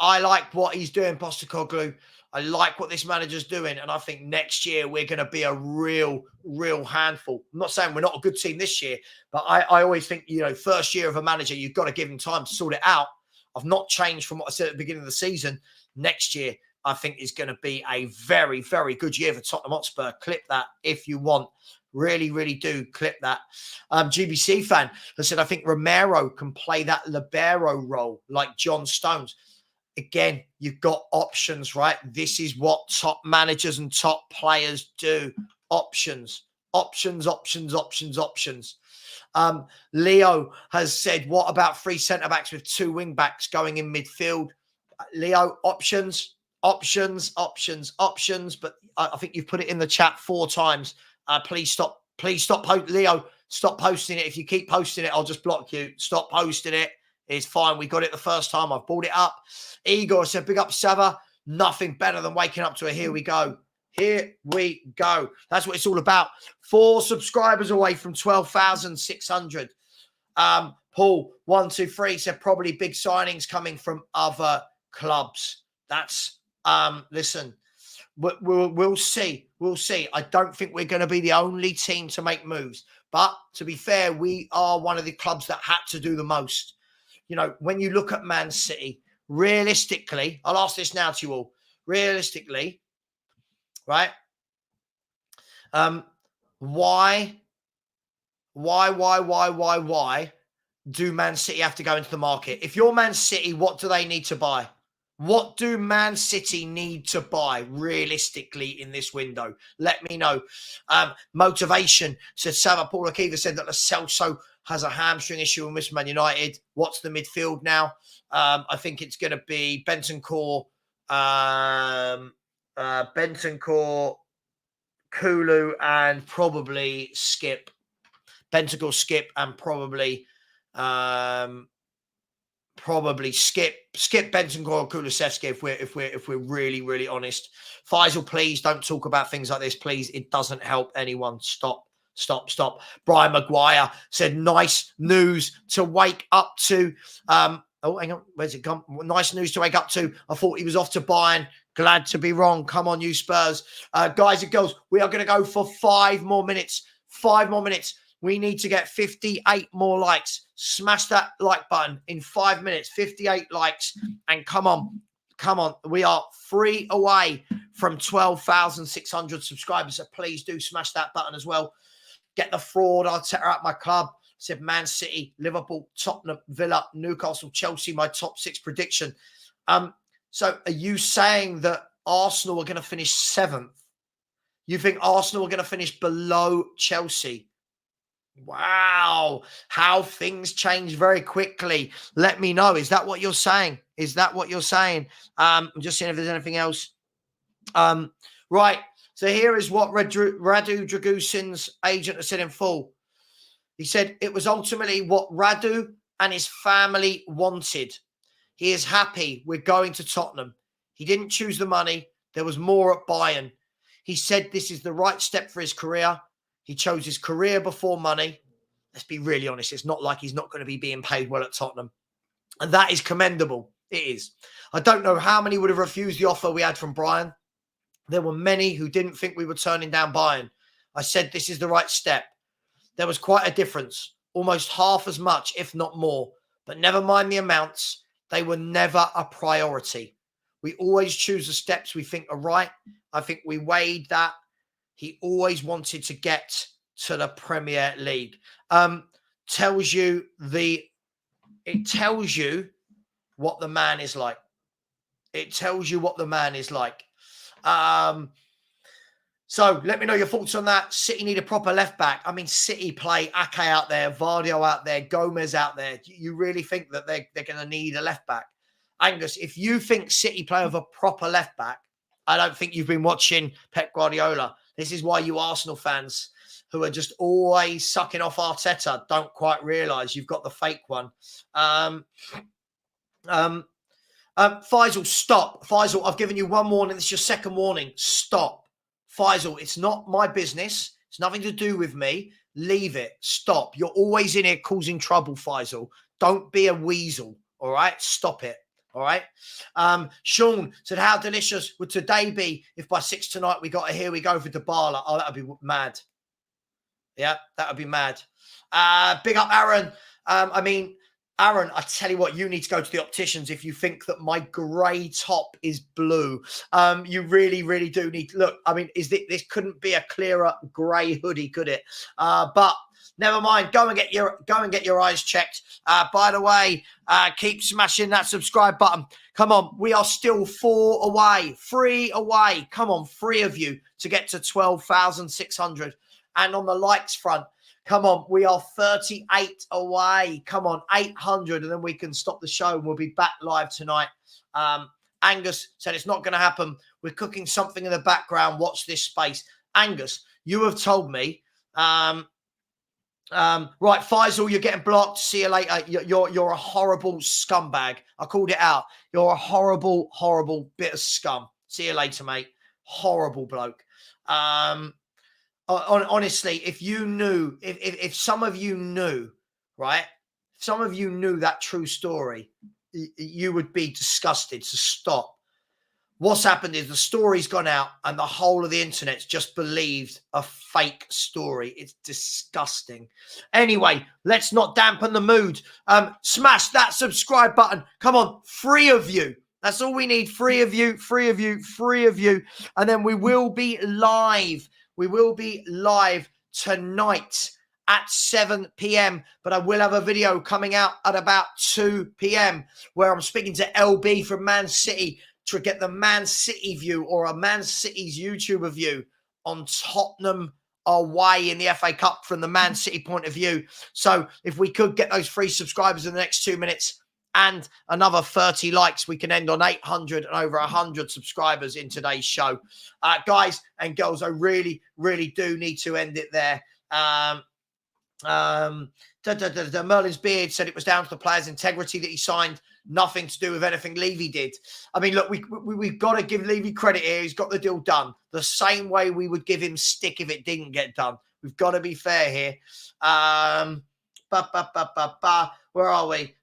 I like what he's doing, Postecoglou. I like what this manager's doing, and I think next year we're going to be a real handful. I'm not saying we're not a good team this year, but I always think, first year of a manager, you've got to give him time to sort it out. I've not changed from what I said at the beginning of the season. Next year, I think is going to be a very, very good year for Tottenham Hotspur. Clip that if you want. Really, really do clip that. GBC fan has said, I think Romero can play that libero role like John Stones. Again, you've got options, right? This is what top managers and top players do. Options. Leo has said, what about 3 centre-backs with 2 wing-backs going in midfield? Leo, options. But I think you've put it in the chat 4 times. Please stop. Leo, stop posting it. If you keep posting it, I'll just block you. Stop posting it. It's fine. We got it the first time. I've brought it up. Igor said, big up Sava. Nothing better than waking up to a here we go. Here we go. That's what it's all about. 4 subscribers away from 12,600. Paul, 123 said probably big signings coming from other clubs. That's listen. We'll see. We'll see. I don't think we're going to be the only team to make moves. But to be fair, we are one of the clubs that had to do the most. When you look at Man City, realistically, I'll ask this now to you all. Realistically, right? Why do Man City have to go into the market? If you're Man City, what do they need to buy? What do Man City need to buy realistically in this window? Let me know. Motivation said, Paul Akiva said that Lo Celso has a hamstring issue and missed Man United. What's the midfield now? I think it's going to be Bentancur, Kulu, and probably Skip. Bentancur, Skip, and probably Skip Bentancur, Kulusevski if we're really, really honest. Faisal, please don't talk about things like this, please. It doesn't help anyone. Stop. Brian Maguire said, nice news to wake up to. Hang on. Where's it gone? Nice news to wake up to. I thought he was off to Bayern. Glad to be wrong. Come on, you Spurs. Guys and girls, we are going to go for 5 more minutes. 5 more minutes. We need to get 58 more likes. Smash that like button in 5 minutes. 58 likes. And come on. We are 3 away from 12,600 subscribers. So please do smash that button as well. Get the fraud Arteta out my club. Said Man City, Liverpool, Tottenham, Villa, Newcastle, Chelsea, my top 6 prediction. So are you saying that Arsenal are going to finish 7th? You think Arsenal are going to finish below Chelsea? Wow. How things change very quickly. Let me know. Is that what you're saying? I'm just seeing if there's anything else. Right. So here is what Radu Dragusin's agent has said in full. He said it was ultimately what Radu and his family wanted. He is happy we're going to Tottenham. He didn't choose the money. There was more at Bayern. He said this is the right step for his career. He chose his career before money. Let's be really honest. It's not like he's not going to be being paid well at Tottenham. And that is commendable. It is. I don't know how many would have refused the offer we had from Brian. There were many who didn't think we were turning down Bayern. I said this is the right step. There was quite a difference, almost half as much, if not more. But never mind the amounts. They were never a priority. We always choose the steps we think are right. I think we weighed that. He always wanted to get to the Premier League. It tells you what the man is like. It tells you what the man is like. So let me know your thoughts on that. City need a proper left back. I mean, City play Ake out there, Vardio out there, Gomez out there. You really think that they're going to need a left back? Angus, if you think City play with a proper left back, I don't think you've been watching Pep Guardiola. This is why you Arsenal fans who are just always sucking off Arteta don't quite realise you've got the fake one. Faisal, stop. Faisal, I've given you one warning. This is your second warning. Stop. Faisal, it's not my business. It's nothing to do with me. Leave it. Stop. You're always in here causing trouble, Faisal. Don't be a weasel. All right? Stop it. All right? Sean said, how delicious would today be if by 6 tonight we got a here we go for Dybala? Oh, that would be mad. Yeah, that would be mad. Big up, Aaron. Aaron, I tell you what, you need to go to the opticians if you think that my grey top is blue. You really, really do need to look. I mean, this couldn't be a clearer grey hoodie, could it? But never mind. Go and get your eyes checked. By the way, keep smashing that subscribe button. Come on, we are still 3 away. Come on, 3 of you to get to 12,600. And on the likes front, come on, we are 38 away. Come on, 800, and then we can stop the show and we'll be back live tonight. Angus said it's not going to happen. We're cooking something in the background. Watch this space. Angus, you have told me. Right, Faisal, you're getting blocked. See you later. You're a horrible scumbag. I called it out. You're a horrible, horrible bit of scum. See you later, mate. Horrible bloke. Honestly, if you knew, if some of you knew, right? If some of you knew that true story, you would be disgusted. So stop. What's happened is the story's gone out and the whole of the internet's just believed a fake story. It's disgusting. Anyway, let's not dampen the mood. Smash that subscribe button. Come on, 3 of you. That's all we need. 3 of you, 3 of you, 3 of you. And then we will be live. We will be live tonight at 7 p.m. But I will have a video coming out at about 2 p.m. where I'm speaking to LB from Man City to get the Man City view or a Man City's YouTuber view on Tottenham away in the FA Cup from the Man City point of view. So if we could get those 3 subscribers in the next 2 minutes and another 30 likes, we can end on 800 and over 100 subscribers in today's show. Guys and girls, I really, really do need to end it there. Merlin's Beard said it was down to the player's integrity that he signed, nothing to do with anything Levy did. I mean, look, we've got to give Levy credit here. He's got the deal done the same way we would give him stick if it didn't get done. We've got to be fair here. Where are we?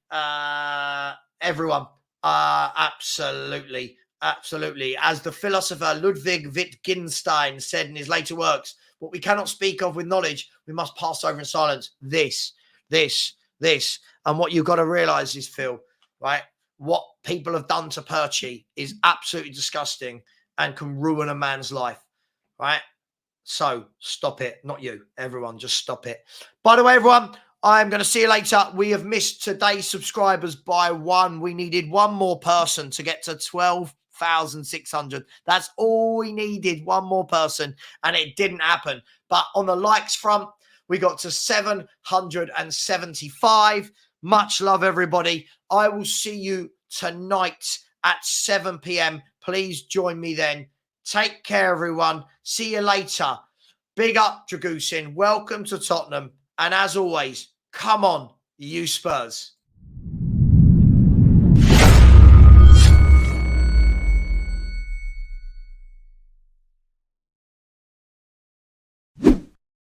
Everyone. Absolutely. As the philosopher Ludwig Wittgenstein said in his later works, what we cannot speak of with knowledge, we must pass over in silence. This. And what you've got to realise is, Phil, right? What people have done to Perchie is absolutely disgusting and can ruin a man's life, right? So stop it. Not you. Everyone, just stop it. By the way, everyone, I'm going to see you later. We have missed today's subscribers by 1. We needed 1 more person to get to 12,600. That's all we needed, 1 more person, and it didn't happen. But on the likes front, we got to 775. Much love, everybody. I will see you tonight at 7 p.m. Please join me then. Take care, everyone. See you later. Big up, Dragusin. Welcome to Tottenham. And as always, come on, you Spurs.